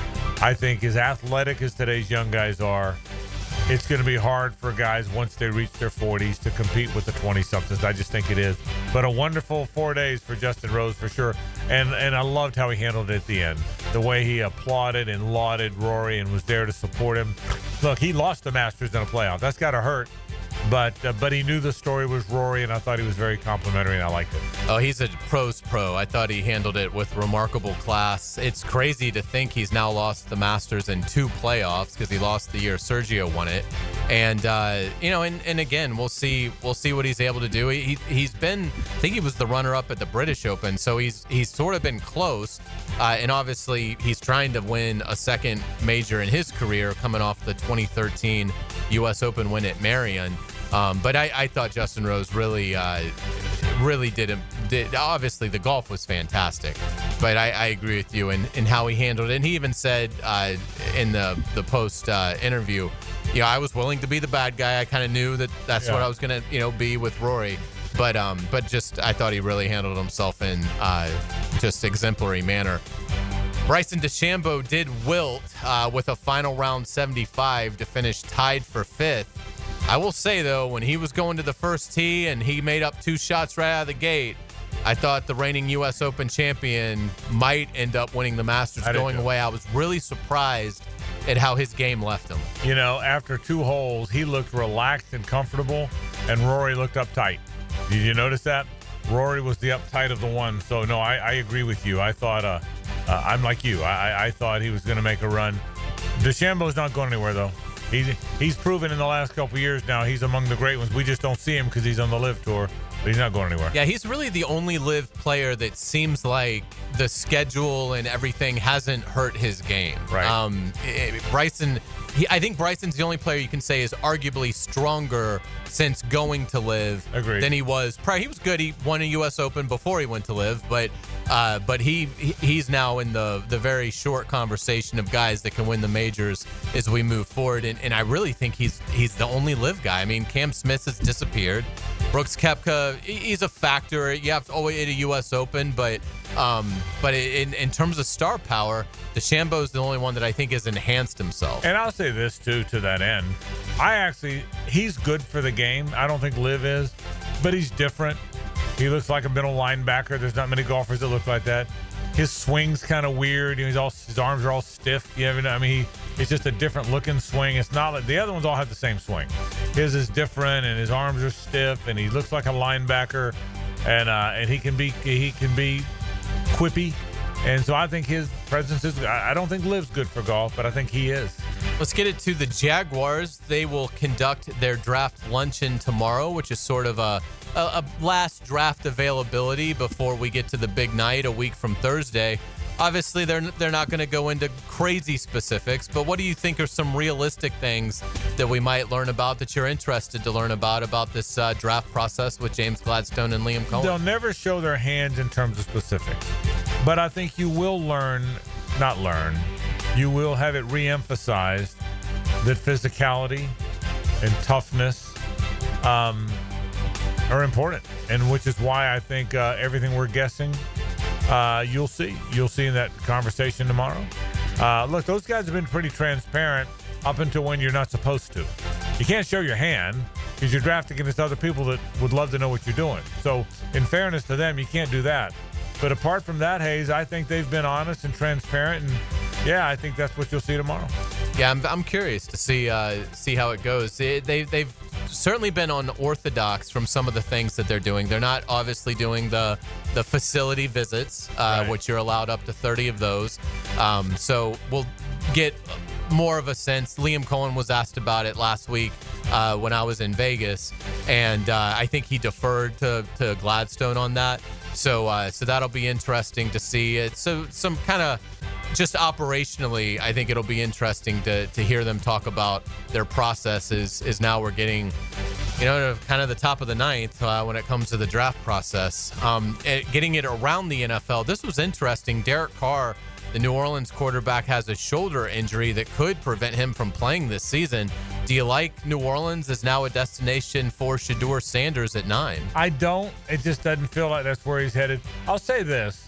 I think as athletic as today's young guys are, it's going to be hard for guys once they reach their 40s to compete with the 20-somethings. I just think it is. But a wonderful 4 days for Justin Rose for sure. And I loved how he handled it at the end. The way he applauded and lauded Rory and was there to support him. Look, he lost the Masters in a playoff. That's got to hurt. But he knew the story was Rory, and I thought he was very complimentary, and I liked it. Oh, he's a pro's pro. I thought he handled it with remarkable class. It's crazy to think he's now lost the Masters in 2 playoffs because he lost the year Sergio won it. And and again, we'll see what he's able to do. He's been, I think he was the runner-up at the British Open, so he's sort of been close. And obviously, he's trying to win a second major in his career, coming off the 2013 U.S. Open win at Marion. But I thought Justin Rose really did. Obviously, the golf was fantastic, but I agree with you in how he handled it. And he even said in the post interview, I was willing to be the bad guy. I kind of knew that's what I was going to be with Rory. But just I thought he really handled himself in just exemplary manner. Bryson DeChambeau did wilt with a final round 75 to finish tied for 5th. I will say, though, when he was going to the first tee and he made up 2 shots right out of the gate, I thought the reigning U.S. Open champion might end up winning the Masters going away. I was really surprised at how his game left him. After 2 holes, he looked relaxed and comfortable, and Rory looked uptight. Did you notice that? Rory was the uptight of the one. So, no, I agree with you. I thought, I'm like you. I thought he was going to make a run. DeChambeau's not going anywhere, though. He's proven in the last couple years now he's among the great ones. We just don't see him because he's on the LIV Tour, but he's not going anywhere. Yeah, he's really the only LIV player that seems like the schedule and everything hasn't hurt his game. Right. Bryson, I think Bryson's the only player you can say is arguably stronger since going to LIV than he was prior. He was good. He won a U.S. Open before he went to LIV, but he's now in the very short conversation of guys that can win the majors as we move forward. And I really think he's the only LIV guy. I mean, Cam Smith has disappeared. Brooks Koepka, he's a factor. You have to always hit a U.S. Open, but in terms of star power, DeChambeau's the only one that I think has enhanced himself. And I'll say this too, to that end, he's good for the game. I don't think LIV is, but he's different. He looks like a middle linebacker. There's not many golfers that look like that. His swing's kind of weird. His arms are all stiff. It's just a different looking swing. It's not like the other ones all have the same swing. His is different, and his arms are stiff, and he looks like a linebacker, and he can be quippy. And so I think his presence is. I don't think LIV's good for golf, but I think he is. Let's get it to the Jaguars. They will conduct their draft luncheon tomorrow, which is sort of a last draft availability before we get to the big night a week from Thursday. obviously they're not going to go into crazy specifics, but what do you think are some realistic things that we might learn about that you're interested to learn about this draft process with James Gladstone and Liam Cohen? They'll never show their hands in terms of specifics, but I think you will you will have it re-emphasized that physicality and toughness are important, and which is why I think everything we're guessing, you'll see in that conversation tomorrow. Look, those guys have been pretty transparent up until when you're not supposed to. You can't show your hand because you're drafting against other people that would love to know what you're doing. So in fairness to them, you can't do that. But apart from that, Hays, I think they've been honest and transparent, and yeah, I think that's what you'll see tomorrow. Yeah, I'm curious to see how it goes. They've certainly been unorthodox from some of the things that they're doing. They're not obviously doing the facility visits, right, which you're allowed up to 30 of those. So we'll get more of a sense. Liam Cohen was asked about it last week when I was in Vegas, and I think he deferred to Gladstone on that. So that'll be interesting to see. It's some kind of just operationally, I think it'll be interesting to hear them talk about their processes. Is now we're getting, to kind of the top of the ninth when it comes to the draft process. Getting it around the NFL. This was interesting. Derek Carr, the New Orleans quarterback, has a shoulder injury that could prevent him from playing this season. Do you like New Orleans as now a destination for Shedeur Sanders at 9? I don't. It just doesn't feel like that's where he's headed. I'll say this.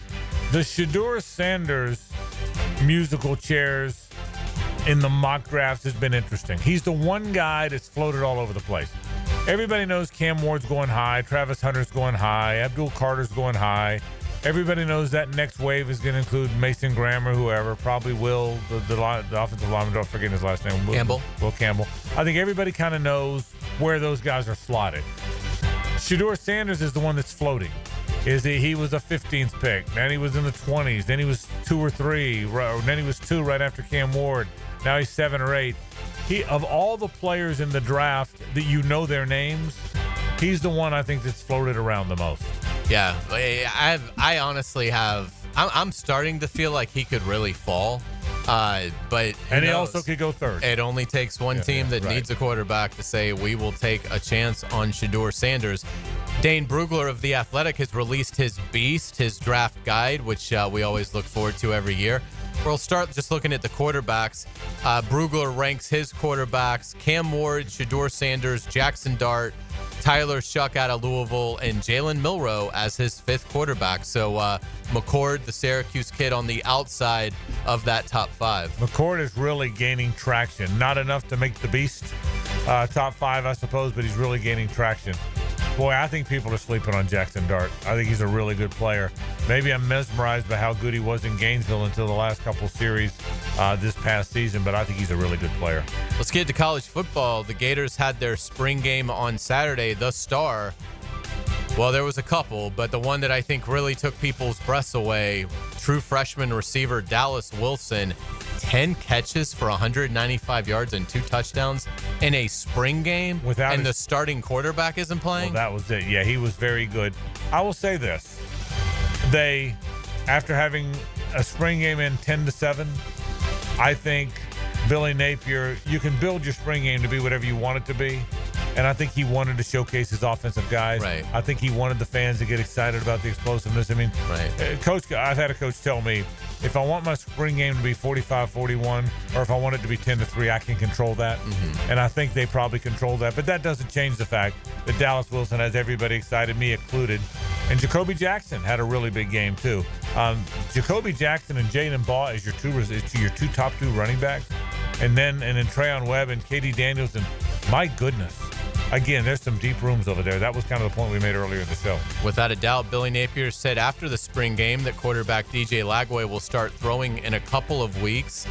The Shedeur Sanders musical chairs in the mock drafts has been interesting. He's the one guy that's floated all over the place. Everybody knows Cam Ward's going high, Travis Hunter's going high, Abdul Carter's going high. Everybody knows that next wave is going to include Mason Graham or whoever, probably Will, the offensive lineman, I'm forgetting his last name. Will Campbell. I think everybody kind of knows where those guys are slotted. Shedeur Sanders is the one that's floating. He was a 15th pick, then he was in the 20s, then he was 2 or 3, or then he was 2 right after Cam Ward. Now he's 7 or 8. Of all the players in the draft that you know their names, he's the one I think that's floated around the most. Yeah, I honestly have. I'm starting to feel like he could really fall, but he also could go third. It only takes one team that needs a quarterback to say we will take a chance on Shedeur Sanders. Dane Brugler of The Athletic has released his draft guide, which we always look forward to every year. We'll start just looking at the quarterbacks. Brugler ranks his quarterbacks: Cam Ward, Shedeur Sanders, Jackson Dart, Tyler Shuck out of Louisville, and Jalen Milroe as his 5th quarterback. So McCord, the Syracuse kid, on the outside of that top 5. McCord is really gaining traction. Not enough to make the beast top 5, I suppose, but he's really gaining traction. Boy, I think people are sleeping on Jackson Dart. I think he's a really good player. Maybe I'm mesmerized by how good he was in Gainesville until the last couple series this past season, but I think he's a really good player. Let's get to college football. The Gators had their spring game on Saturday. The star, well, there was a couple, but the one that I think really took people's breaths away, true freshman receiver Dallas Wilson, 10 catches for 195 yards and 2 touchdowns in a spring game, and the starting quarterback isn't playing? Well, that was it. Yeah, he was very good. I will say this. After having a spring game in 10-7, I think Billy Napier, you can build your spring game to be whatever you want it to be. And I think he wanted to showcase his offensive guys. Right. I think he wanted the fans to get excited about the explosiveness. I mean, Coach, I've had a coach tell me, if I want my spring game to be 45-41, or if I want it to be 10-3, I can control that. Mm-hmm. And I think they probably control that. But that doesn't change the fact that Dallas Wilson has everybody excited, me included. And Jacoby Jackson had a really big game, too. Jacoby Jackson and Jaden Baugh is your two top 2 running backs. And then Trayon Webb and Katie Daniels. And my goodness. Again, there's some deep rooms over there. That was kind of the point we made earlier in the show. Without a doubt, Billy Napier said after the spring game that quarterback DJ Lagway will start throwing in a couple of weeks.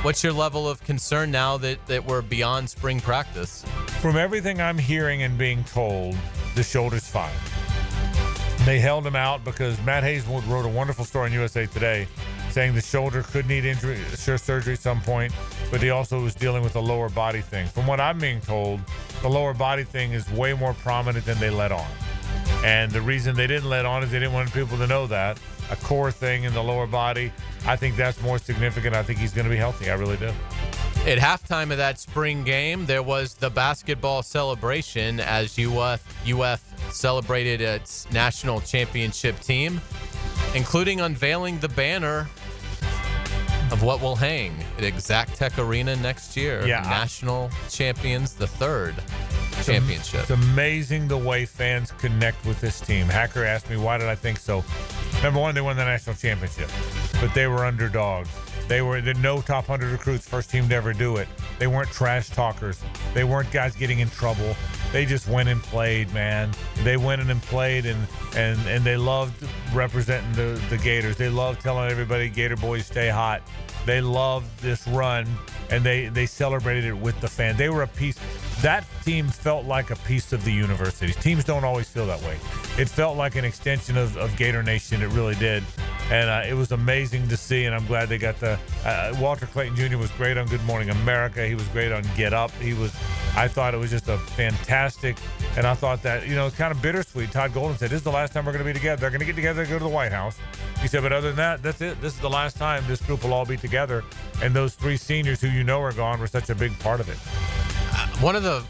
What's your level of concern now that we're beyond spring practice? From everything I'm hearing and being told, the shoulder's fine. They held him out because Matt Hays wrote a wonderful story in USA Today saying the shoulder could need surgery at some point, but he also was dealing with a lower body thing. From what I'm being told, the lower body thing is way more prominent than they let on. And the reason they didn't let on is they didn't want people to know that. A core thing in the lower body. I think that's more significant. I think he's going to be healthy. I really do. At halftime of that spring game, there was the basketball celebration as UF celebrated its national championship team, including unveiling the banner of what will hang at Exactech Arena next year. Yeah, National champions, the third championship. It's amazing the way fans connect with this team. Hacker asked me, why did I think so? Number one, they won the national championship, but they were underdogs. They were no top 100 recruits, first team to ever do it. They weren't trash talkers. They weren't guys getting in trouble. They just went and played, man. They went in and played, and they loved representing the Gators. They loved telling everybody, Gator boys stay hot. They loved this run, and they celebrated it with the fans. They were a piece. That team felt like a piece of the university. Teams don't always feel that way. It felt like an extension of Gator Nation. It really did. And it was amazing to see, and I'm glad they got the Walter Clayton Jr. was great on Good Morning America. He was great on Get Up. I thought it was just a fantastic, and I thought that, kind of bittersweet. Todd Golden said, this is the last time we're going to be together. They're going to get together and go to the White House. He said, but other than that, that's it. This is the last time this group will all be together. And those three seniors who are gone were such a big part of it. One of the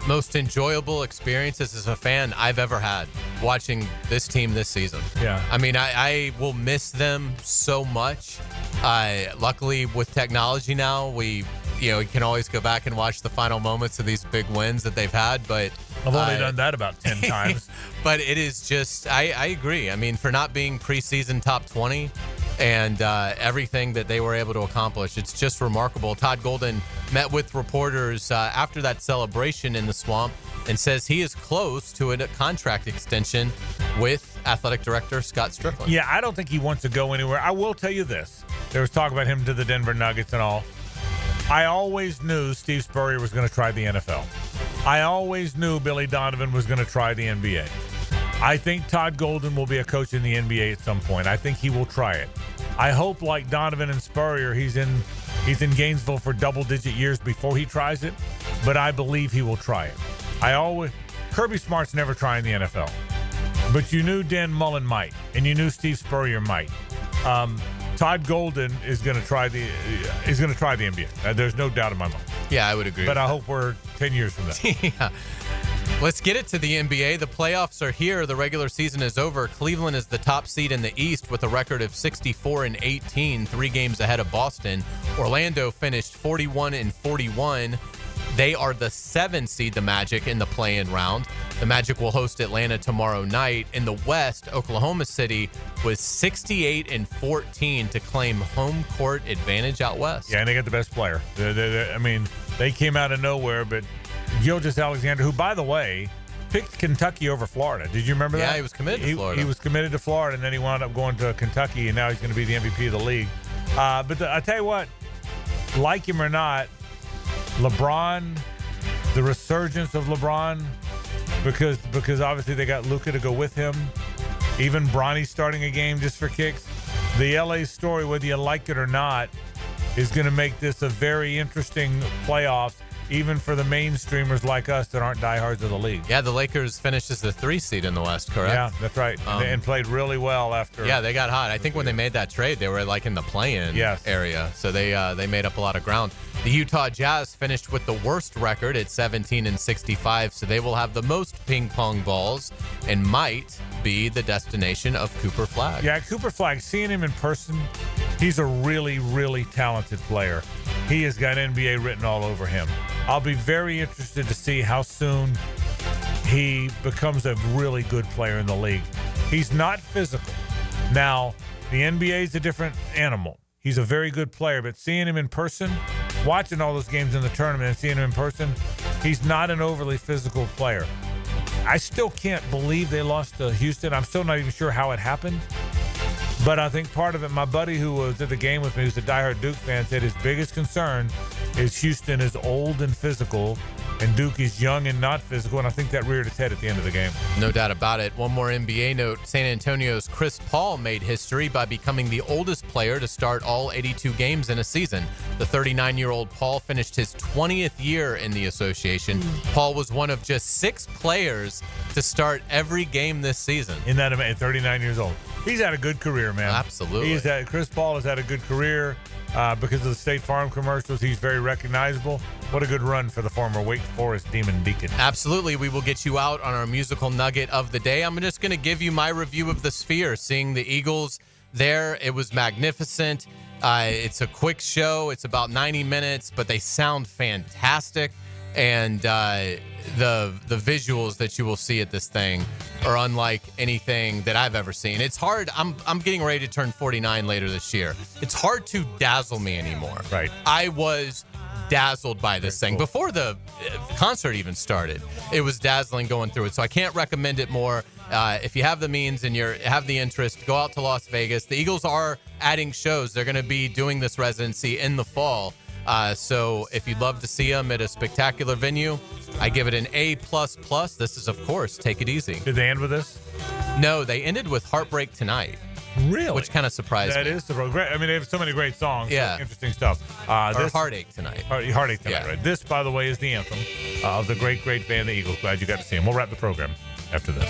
most enjoyable experiences as a fan I've ever had watching this team this season. Yeah. I mean, I will miss them so much. Luckily, with technology now, we can always go back and watch the final moments of these big wins that they've had. But I've only done that about 10 times. But it is just, I agree. I mean, for not being preseason top 20 and everything that they were able to accomplish, it's just remarkable. Todd Golden met with reporters after that celebration in the Swamp and says he is close to a contract extension with athletic director Scott Strickland. Yeah, I don't think he wants to go anywhere. I will tell you this. There was talk about him to the Denver Nuggets and all. I always knew Steve Spurrier was going to try the NFL. I always knew Billy Donovan was going to try the NBA. I think Todd Golden will be a coach in the NBA at some point. I think he will try it. I hope, like Donovan and Spurrier, he's in Gainesville for double-digit years before he tries it, but I believe he will try it. Kirby Smart's never trying the NFL, but you knew Dan Mullen might, and you knew Steve Spurrier might. Todd Golden is going to try the NBA. There's no doubt in my mind. Yeah, I would agree. But I hope we're 10 years from now. Yeah. Let's get it to the NBA. The playoffs are here. The regular season is over. Cleveland is the top seed in the East with a record of 64-18, 3 games ahead of Boston. Orlando finished 41-41. They are the 7th seed, the Magic, in the play-in round. The Magic will host Atlanta tomorrow night. In the West, Oklahoma City was 68-14 to claim home court advantage out west. Yeah, and they got the best player. They came out of nowhere, but Gilgeous-Alexander, who, by the way, picked Kentucky over Florida. Did you remember that? Yeah, he was committed to Florida. He was committed to Florida, and then he wound up going to Kentucky, and now he's going to be the MVP of the league. But I tell you what, like him or not, LeBron, the resurgence of LeBron, because obviously they got Luka to go with him. Even Bronny's starting a game just for kicks. The LA story, whether you like it or not, is going to make this a very interesting playoffs, even for the mainstreamers like us that aren't diehards of the league. Yeah, the Lakers finished as the 3 seed in the West, correct? Yeah, that's right. And played really well after. Yeah, they got hot. I think when they made that trade, they were like in the play-in area. So they made up a lot of ground. The Utah Jazz finished with the worst record at 17-65, so they will have the most ping pong balls and might be the destination of Cooper Flagg. Yeah, Cooper Flagg, seeing him in person, he's a really, really talented player. He has got NBA written all over him. I'll be very interested to see how soon he becomes a really good player in the league. He's not physical. Now, the NBA is a different animal. He's a very good player, but seeing him in person, watching all those games in the tournament and seeing him in person, he's not an overly physical player. I still can't believe they lost to Houston. I'm still not even sure how it happened. But I think part of it, my buddy who was at the game with me, who's a diehard Duke fan, said his biggest concern is Houston is old and physical, And Duke is young and not physical, and I think that reared its head at the end of the game. No doubt about it. One more NBA note. San Antonio's Chris Paul made history by becoming the oldest player to start all 82 games in a season. The 39-year-old Paul finished his 20th year in the association. Paul was one of just 6 players to start every game this season. In that, at 39 years old. He's had a good career, man. Absolutely. Chris Paul has had a good career. Because of the State Farm commercials, he's very recognizable. What a good run for the former Wake Forest Demon Deacon. Absolutely. We will get you out on our musical nugget of the day. I'm just going to give you my review of the Sphere. Seeing the Eagles there, it was magnificent. It's a quick show. It's about 90 minutes, but they sound fantastic. And the visuals that you will see at this thing are unlike anything that I've ever seen. It's hard. I'm getting ready to turn 49 later this year. It's hard to dazzle me anymore. Right. I was dazzled by this thing before the concert even started. It was dazzling going through it. So I can't recommend it more. If you have the means and you have the interest, go out to Las Vegas. The Eagles are adding shows. They're going to be doing this residency in the fall. So if you'd love to see them at a spectacular venue, I give it an A++. This is, of course, Take It Easy. Did they end with this? No, they ended with Heartbreak Tonight. Really? Which kind of surprised me. That is great. I mean, they have so many great songs. Yeah. So interesting stuff. Or Heartache Tonight. Heartache Tonight, right. This, by the way, is the anthem of the great, great band, the Eagles. Glad you got to see them. We'll wrap the program after this.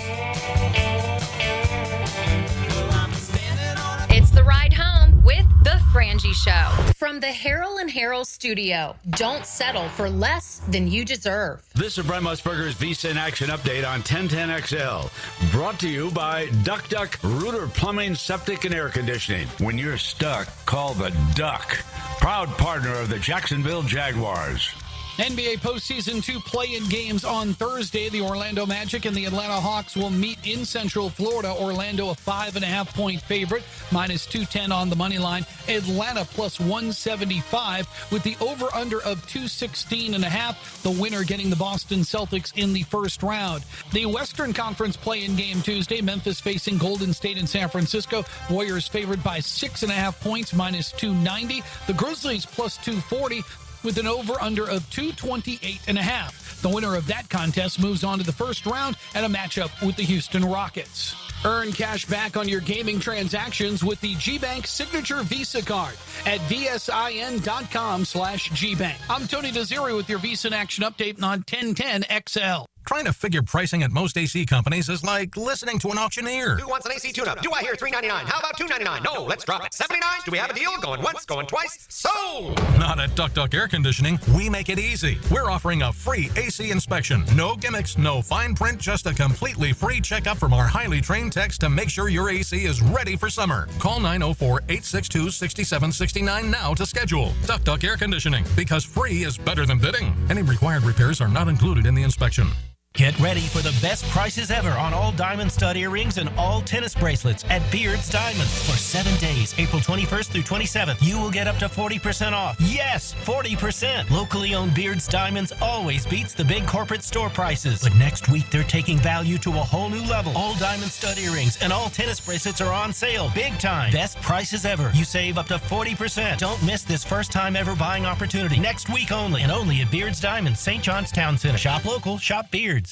It's the ride home with the Frangie Show. From the Harrell and Harrell studio, don't settle for less than you deserve. This is Brent Musburger's Visa in Action update on 1010XL. Brought to you by Duck Duck Rooter Plumbing, Septic, and Air Conditioning. When you're stuck, call the Duck. Proud partner of the Jacksonville Jaguars. NBA postseason 2 play-in games on Thursday. The Orlando Magic and the Atlanta Hawks will meet in Central Florida. Orlando a 5.5-point favorite, minus 210 on the money line. Atlanta plus 175 with the over-under of 216.5. The winner getting the Boston Celtics in the first round. The Western Conference play-in game Tuesday. Memphis facing Golden State in San Francisco. Warriors favored by 6.5 points, minus 290. The Grizzlies plus 240. With an over-under of 228.5. The winner of that contest moves on to the first round at a matchup with the Houston Rockets. Earn cash back on your gaming transactions with the GBank Signature Visa Card at vsin.com/GBank. I'm Tony Desiri with your Visa in Action update on 1010XL. Trying to figure pricing at most AC companies is like listening to an auctioneer. Who wants an AC tune-up? Do I hear $3.99? How about $2.99? No, let's drop it. $79? Do we have a deal? Going once, going twice? Sold! Not at Duck Duck Air Conditioning. We make it easy. We're offering a free AC inspection. No gimmicks, no fine print, just a completely free checkup from our highly trained techs to make sure your AC is ready for summer. Call 904-862-6769 now to schedule. Duck Duck Air Conditioning, because free is better than bidding. Any required repairs are not included in the inspection. Get ready for the best prices ever on all diamond stud earrings and all tennis bracelets at Beard's Diamonds. For 7 days, April 21st through 27th, you will get up to 40% off. Yes, 40%. Locally owned Beard's Diamonds always beats the big corporate store prices. But next week, they're taking value to a whole new level. All diamond stud earrings and all tennis bracelets are on sale. Big time. Best prices ever. You save up to 40%. Don't miss this first time ever buying opportunity. Next week only. And only at Beard's Diamonds, St. John's Town Center. Shop local, shop Beard's.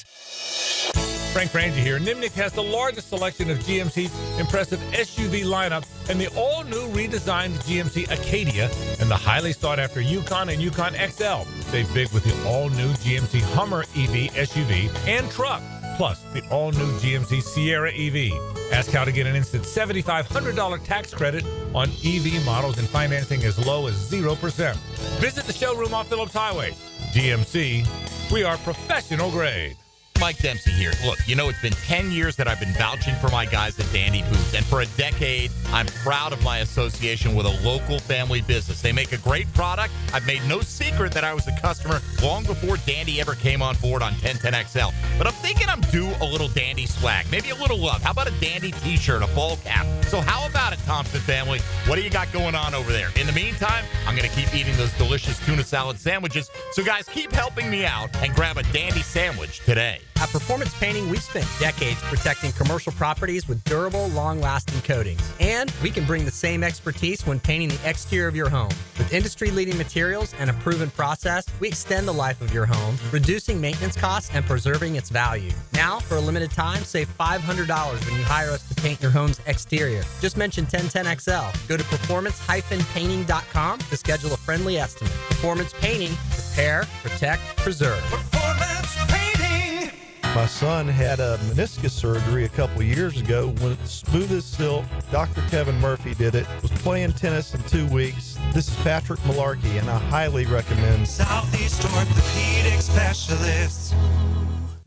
Frank Frangie here. Nimnik has the largest selection of GMC's impressive SUV lineup and the all-new redesigned GMC Acadia and the highly sought-after Yukon and Yukon XL. Save big with the all-new GMC Hummer EV SUV and truck, plus the all-new GMC Sierra EV. Ask how to get an instant $7,500 tax credit on EV models and financing as low as 0%. Visit the showroom off Phillips Highway. GMC, we are professional grade. Mike Dempsey here. Look, you know, it's been 10 years that I've been vouching for my guys at Dandy Foods, and for a decade, I'm proud of my association with a local family business. They make a great product. I've made no secret that I was a customer long before Dandy ever came on board on 1010XL. But I'm thinking I'm due a little Dandy swag, maybe a little love. How about a Dandy t-shirt, a ball cap? So how about it, Thompson family? What do you got going on over there? In the meantime, I'm going to keep eating those delicious tuna salad sandwiches. So guys, keep helping me out and grab a Dandy sandwich today. At Performance Painting, we've spent decades protecting commercial properties with durable, long-lasting coatings. And we can bring the same expertise when painting the exterior of your home. With industry-leading materials and a proven process, we extend the life of your home, reducing maintenance costs and preserving its value. Now, for a limited time, save $500 when you hire us to paint your home's exterior. Just mention 1010XL. Go to performancepainting.com to schedule a friendly estimate. Performance Painting. Repair, protect, preserve. Performance painting. My son had a meniscus surgery a couple years ago. When it's smooth as silk, Dr. Kevin Murphy did it. Was playing tennis in 2 weeks. This is Patrick Malarkey, and I highly recommend Southeast Orthopedic Specialists.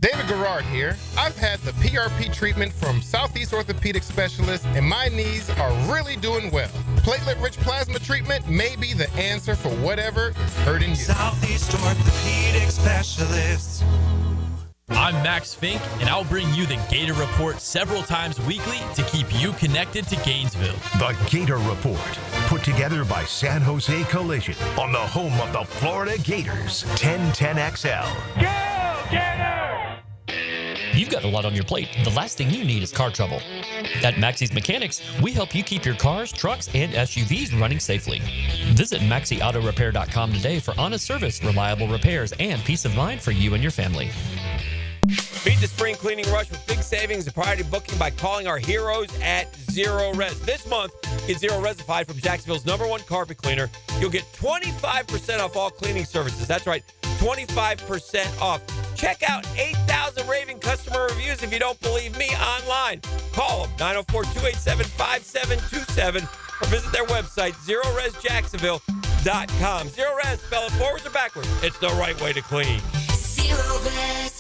David Garrard here. I've had the PRP treatment from Southeast Orthopedic Specialists, and my knees are really doing well. Platelet-rich plasma treatment may be the answer for whatever is hurting you. Southeast Orthopedic Specialists. I'm Max Fink, and I'll bring you the Gator Report several times weekly to keep you connected to Gainesville. The Gator Report, put together by San Jose Collision on the home of the Florida Gators, 1010XL. Go, Gator! You've got a lot on your plate. The last thing you need is car trouble. At Maxie's Mechanics, we help you keep your cars, trucks, and SUVs running safely. Visit MaxieAutoRepair.com today for honest service, reliable repairs, and peace of mind for you and your family. Beat the spring cleaning rush with big savings and priority booking by calling our heroes at Zero Res. This month, get Zero Resified from Jacksonville's #1 carpet cleaner. You'll get 25% off all cleaning services. That's right, 25% off. Check out 8,000 raving customer reviews if you don't believe me online. Call them, 904-287-5727, or visit their website, ZeroResJacksonville.com. Zero Res, spell it forwards or backwards. It's the right way to clean. Zero Res.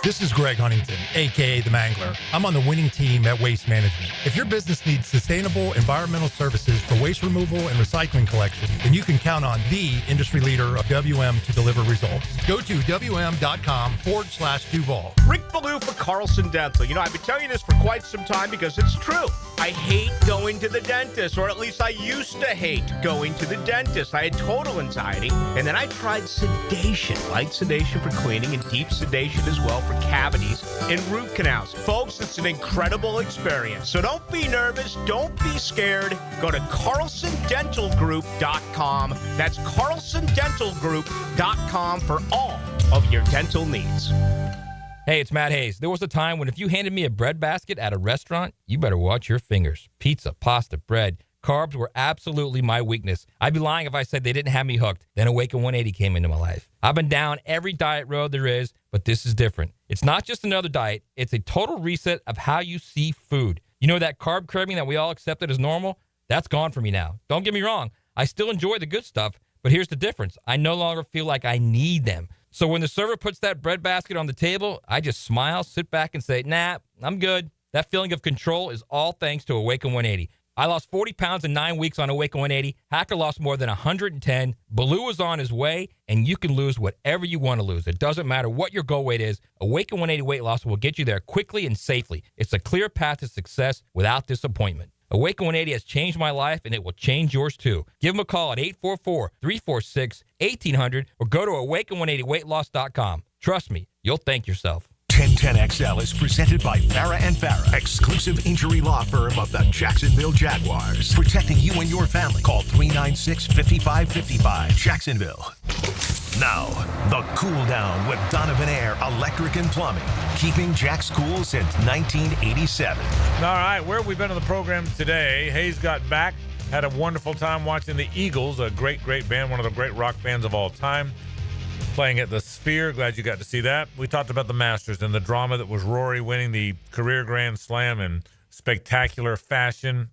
This is Greg Huntington, a.k.a. The Mangler. I'm on the winning team at Waste Management. If your business needs sustainable environmental services for waste removal and recycling collection, then you can count on the industry leader of WM to deliver results. Go to WM.com/Duval. Rick Ballou for Carlson Dental. You know, I've been telling you this for quite some time because it's true. I hate going to the dentist, or at least I used to hate going to the dentist. I had total anxiety, and then I tried sedation, light sedation for cleaning and deep sedation as well for cavities and root canals. Folks, it's an incredible experience. So don't be nervous. Don't be scared. Go to CarlsonDentalGroup.com. That's CarlsonDentalGroup.com for all of your dental needs. Hey, it's Matt Hays. There was a time when if you handed me a bread basket at a restaurant, you better watch your fingers. Pizza, pasta, bread. Carbs were absolutely my weakness. I'd be lying if I said they didn't have me hooked. Then Awaken 180 came into my life. I've been down every diet road there is, but this is different. It's not just another diet. It's a total reset of how you see food. You know that carb craving that we all accepted as normal? That's gone for me now. Don't get me wrong. I still enjoy the good stuff, but here's the difference. I no longer feel like I need them. So when the server puts that bread basket on the table, I just smile, sit back, and say, nah, I'm good. That feeling of control is all thanks to Awaken 180. I lost 40 pounds in 9 weeks on Awaken 180. Hacker lost more than 110. Baloo is on his way, and you can lose whatever you want to lose. It doesn't matter what your goal weight is. Awaken 180 weight loss will get you there quickly and safely. It's a clear path to success without disappointment. Awaken 180 has changed my life, and it will change yours too. Give them a call at 844-346-1800 or go to awaken180weightloss.com. Trust me, you'll thank yourself. 1010XL is presented by Farah & Farah, exclusive injury law firm of the Jacksonville Jaguars. Protecting you and your family. Call 396-5555, Jacksonville. Now, the Cool Down with Donovan Air Electric and Plumbing, keeping Jack's cool since 1987. All right, where have we been on the program today? Hayes got back, had a wonderful time watching the Eagles, a great, great band, one of the great rock bands of all time, playing at the Sphere. Glad you got to see that. We talked about the Masters and the drama that was Rory winning the career Grand Slam in spectacular fashion,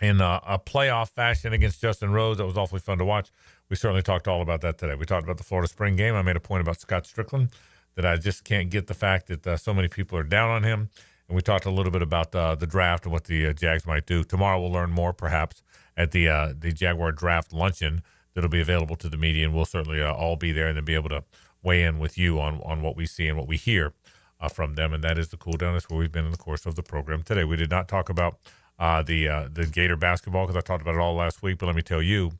in a playoff fashion against Justin Rose. That was awfully fun to watch. We certainly talked all about that today. We talked about the Florida spring game. I made a point about Scott Strickland, that I just can't get the fact that so many people are down on him. And we talked a little bit about the draft and what the Jags might do. Tomorrow we'll learn more, perhaps, at the Jaguar draft luncheon that'll be available to the media, and we'll certainly all be there and then be able to weigh in with you on what we see and what we hear from them. And that is the Cool Down. That's where we've been in the course of the program today. We did not talk about the Gator basketball because I talked about it all last week, but let me tell you,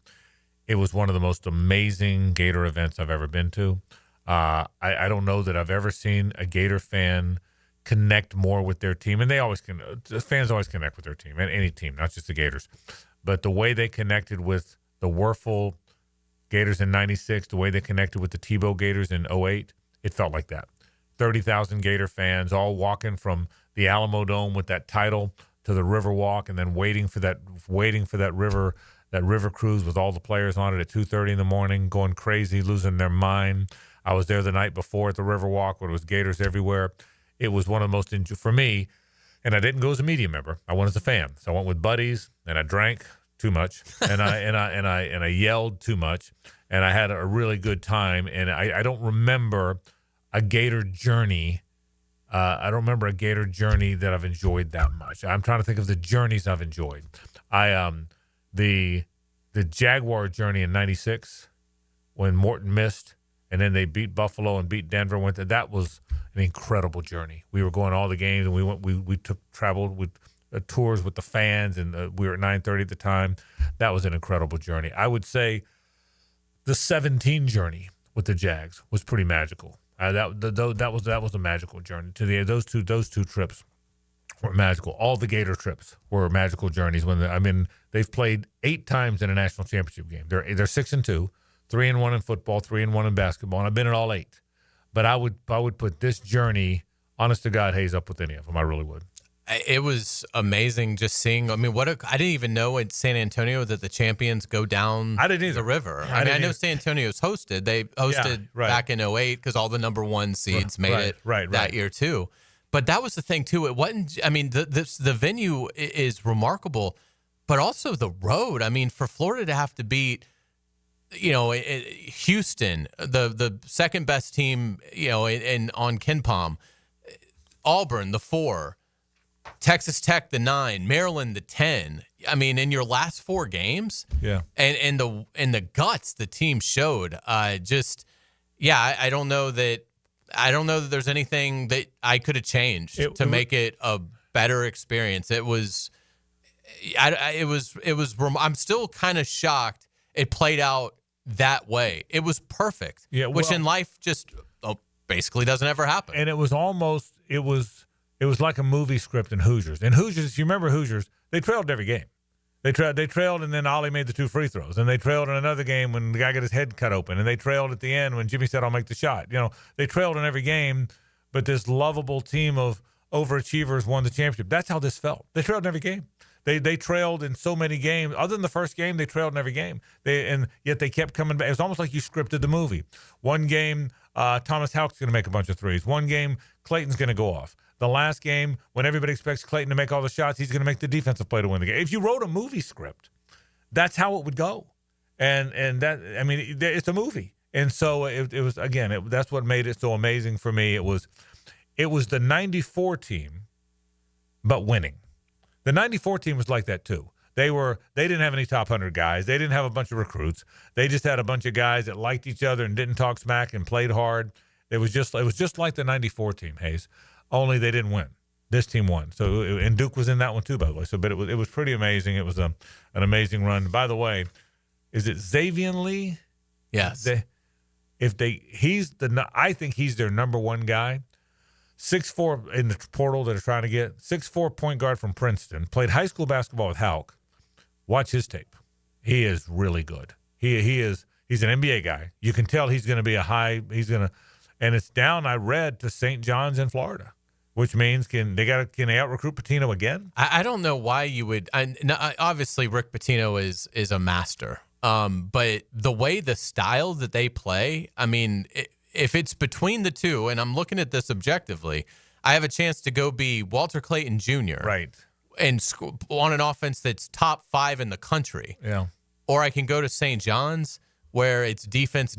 it was one of the most amazing Gator events I've ever been to. I don't know that I've ever seen a Gator fan connect more with their team, and they always can. Fans always connect with their team, and any team, not just the Gators. But the way they connected with the Werfel Gators in '96, the way they connected with the Tebow Gators in '08, it felt like that. 30,000 Gator fans all walking from the Alamo Dome with that title to the Riverwalk, and then waiting for that river cruise with all the players on it at 2:30 in the morning, going crazy, losing their mind. I was there the night before at the Riverwalk where it was Gators everywhere. It was one of the most for me, and I didn't go as a media member. I went as a fan. So I went with buddies, and I drank too much, and I yelled too much, and I had a really good time. And I don't remember a Gator journey. I don't remember a Gator journey that I've enjoyed that much. I'm trying to think of the journeys I've enjoyed. The Jaguar journey in '96 when Morton missed, and then they beat Buffalo and beat Denver. That was an incredible journey. We were going all the games, and we traveled with tours with the fans, and we were at 9:30 at the time. That was an incredible journey. I would say the 17 journey with the Jags was pretty magical. That was a magical journey. Those two trips were magical. All the Gator trips were magical journeys. They've played 8 times in a national championship game. They're 6-2, 3-1 in football, 3-1 in basketball, and I've been at all 8. But I would put this journey, honest to God, Hays, up with any of them. I really would. It was amazing just seeing. I didn't even know in San Antonio that the champions go down the river. I know San Antonio's hosted. They hosted back in 08 because all the number 1 seeds made it that year too. But that was the thing too. It wasn't. The venue is remarkable, but also the road. For Florida to have to beat, Houston, the second best team, on KenPom, Auburn, the 4. Texas Tech, the 9, Maryland, the 10. In your last 4 games, and the guts the team showed, I don't know that there's anything that I could have changed to make it a better experience. It was, I'm still kind of shocked it played out that way. It was perfect, which in life just basically doesn't ever happen. And it was like a movie script in Hoosiers. In Hoosiers, if you remember Hoosiers, they trailed every game. They trailed, and then Ollie made the 2 free throws. And they trailed in another game when the guy got his head cut open. And they trailed at the end when Jimmy said, "I'll make the shot." They trailed in every game, but this lovable team of overachievers won the championship. That's how this felt. They trailed in every game. They trailed in so many games. Other than the first game, they trailed in every game. And yet they kept coming back. It was almost like you scripted the movie. One game, Thomas Houck's going to make a bunch of threes. One game, Clayton's going to go off. The last game, when everybody expects Clayton to make all the shots, he's going to make the defensive play to win the game. If you wrote a movie script, that's how it would go. And that, it's a movie. And so it was, again, that's what made it so amazing for me. It was the 94 team, but winning. The 94 team was like that too. They didn't have any top 100 guys. They didn't have a bunch of recruits. They just had a bunch of guys that liked each other and didn't talk smack and played hard. It was just like the 94 team, Hays. Only they didn't win. This team won. So, and Duke was in that one too, by the way. So, but it was pretty amazing. It was an amazing run. By the way, is it Xavier Lee? Yes. I think he's their number 1 guy. 6'4" in the portal that are trying to get. 6'4" point guard from Princeton. Played high school basketball with Houck. Watch his tape. He is really good. He's an NBA guy. You can tell he's going to be and it's down, I read, to St. John's in Florida. Which means can they out-recruit Pitino again? I don't know why you would. Obviously, Rick Pitino is a master. But the way the style that they play, if it's between the two, and I'm looking at this objectively, I have a chance to go be Walter Clayton Jr. Right. And on an offense that's top 5 in the country. Yeah. Or I can go to St. John's, where it's defense.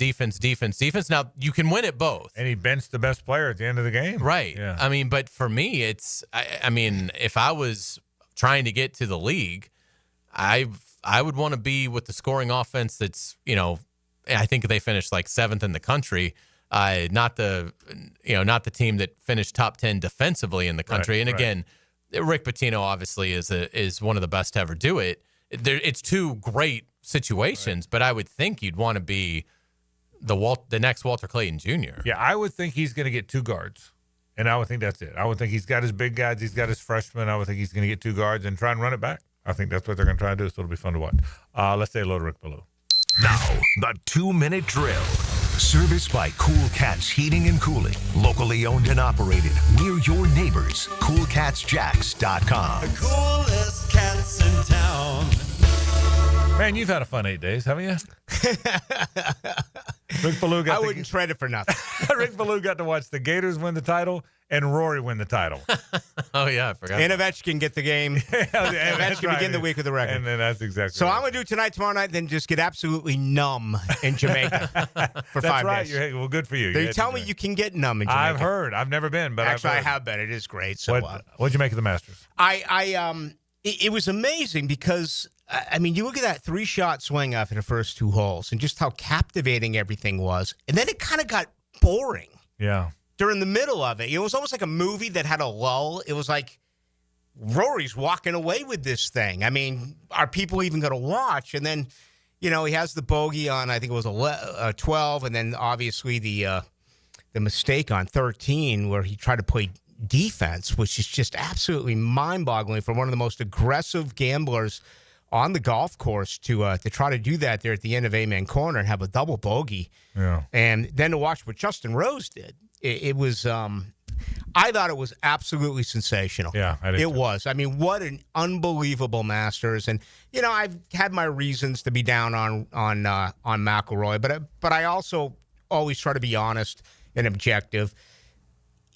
Now, you can win at both. And he benched the best player at the end of the game. Right. Yeah. But for me, it's, if I was trying to get to the league, I would want to be with the scoring offense that's, I think they finished like 7th in the country. Not the team that finished top 10 defensively in the country. Right, and again, Rick Pitino obviously is one of the best to ever do it. It's 2 great situations, but I would think you'd want to be the next Walter Clayton Jr. Yeah, I would think he's going to get 2 guards, and I would think that's it. I would think he's got his big guys, he's got his freshmen. I would think he's going to get 2 guards and try and run it back. I think that's what they're going to try and do, so it'll be fun to watch. Let's say hello to Rick Ballou. Now, the 2-minute drill. Serviced by Cool Cats Heating and Cooling. Locally owned and operated. We're your neighbors. CoolCatsJacks.com. The coolest cats in town. Man, you've had a fun 8 days, haven't you? Rick Ballou got I wouldn't trade it for nothing. Rick Ballou got to watch the Gators win the title and Rory win the title. Oh, yeah, I forgot. And Ovechkin get the game. Ovechkin begin the week with the record. And then that's exactly So right. I'm going to do tonight, tomorrow night, then just get absolutely numb in Jamaica for 5 That's right. days. Well, good for you. They tell me you can get numb in Jamaica. I've heard. I've never been, but Actually, I've I heard. have been. It is great. So What'd you make of the Masters? It was amazing because, I mean, you look at that 3-shot swing after the first 2 holes and just how captivating everything was. And then it kind of got boring. Yeah. During the middle of it. It was almost like a movie that had a lull. It was like Rory's walking away with this thing. I mean, are people even going to watch? And then, he has the bogey on, I think it was 12, and then obviously the mistake on 13 where he tried to play defense, which is just absolutely mind-boggling for one of the most aggressive gamblers on the golf course to try to do that there at the end of Amen Corner and have a double bogey. Yeah. And then to watch what Justin Rose did. It was, I thought it was absolutely sensational. Yeah, I did it too. was. I mean, what an unbelievable Masters. And I've had my reasons to be down on McIlroy, but I also always try to be honest and objective.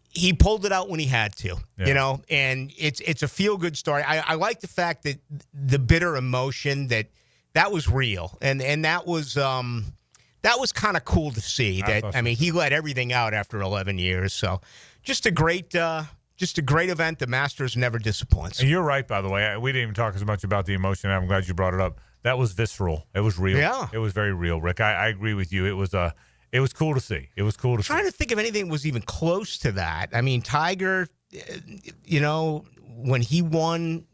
He pulled it out when he had to, and it's a feel good story. I like the fact that the bitter emotion that was real, and that was kind of cool to see. He let everything out after 11 years. So, just a great event. The Masters never disappoints. And you're right, by the way. We didn't even talk as much about the emotion. I'm glad you brought it up. That was visceral. It was real. Yeah. It was very real, Rick. I agree with you. It was cool to see. It was cool to see. Trying to think of anything that was even close to that. I mean, Tiger, when he won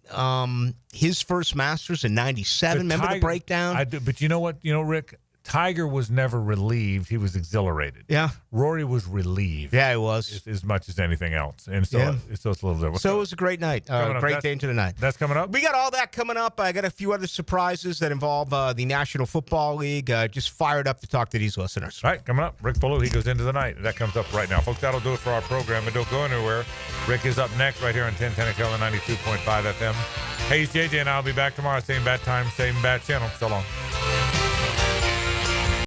his first Masters in '97, remember the breakdown? I do, but you know what? Rick, Tiger was never relieved. He was exhilarated. Yeah. Rory was relieved. Yeah, he was. As much as anything else. And so, it's a little different. So it was a great night. Great day into the night. That's coming up? We got all that coming up. I got a few other surprises that involve the National Football League. Just fired up to talk to these listeners. All right, coming up, Rick Ballou, he goes into the night. That comes up right now. Folks, that'll do it for our program. And don't go anywhere. Rick is up next right here on 1010 XL and 92.5 FM. Hays, JJ, and I'll be back tomorrow. Same bad time, same bad channel. So long.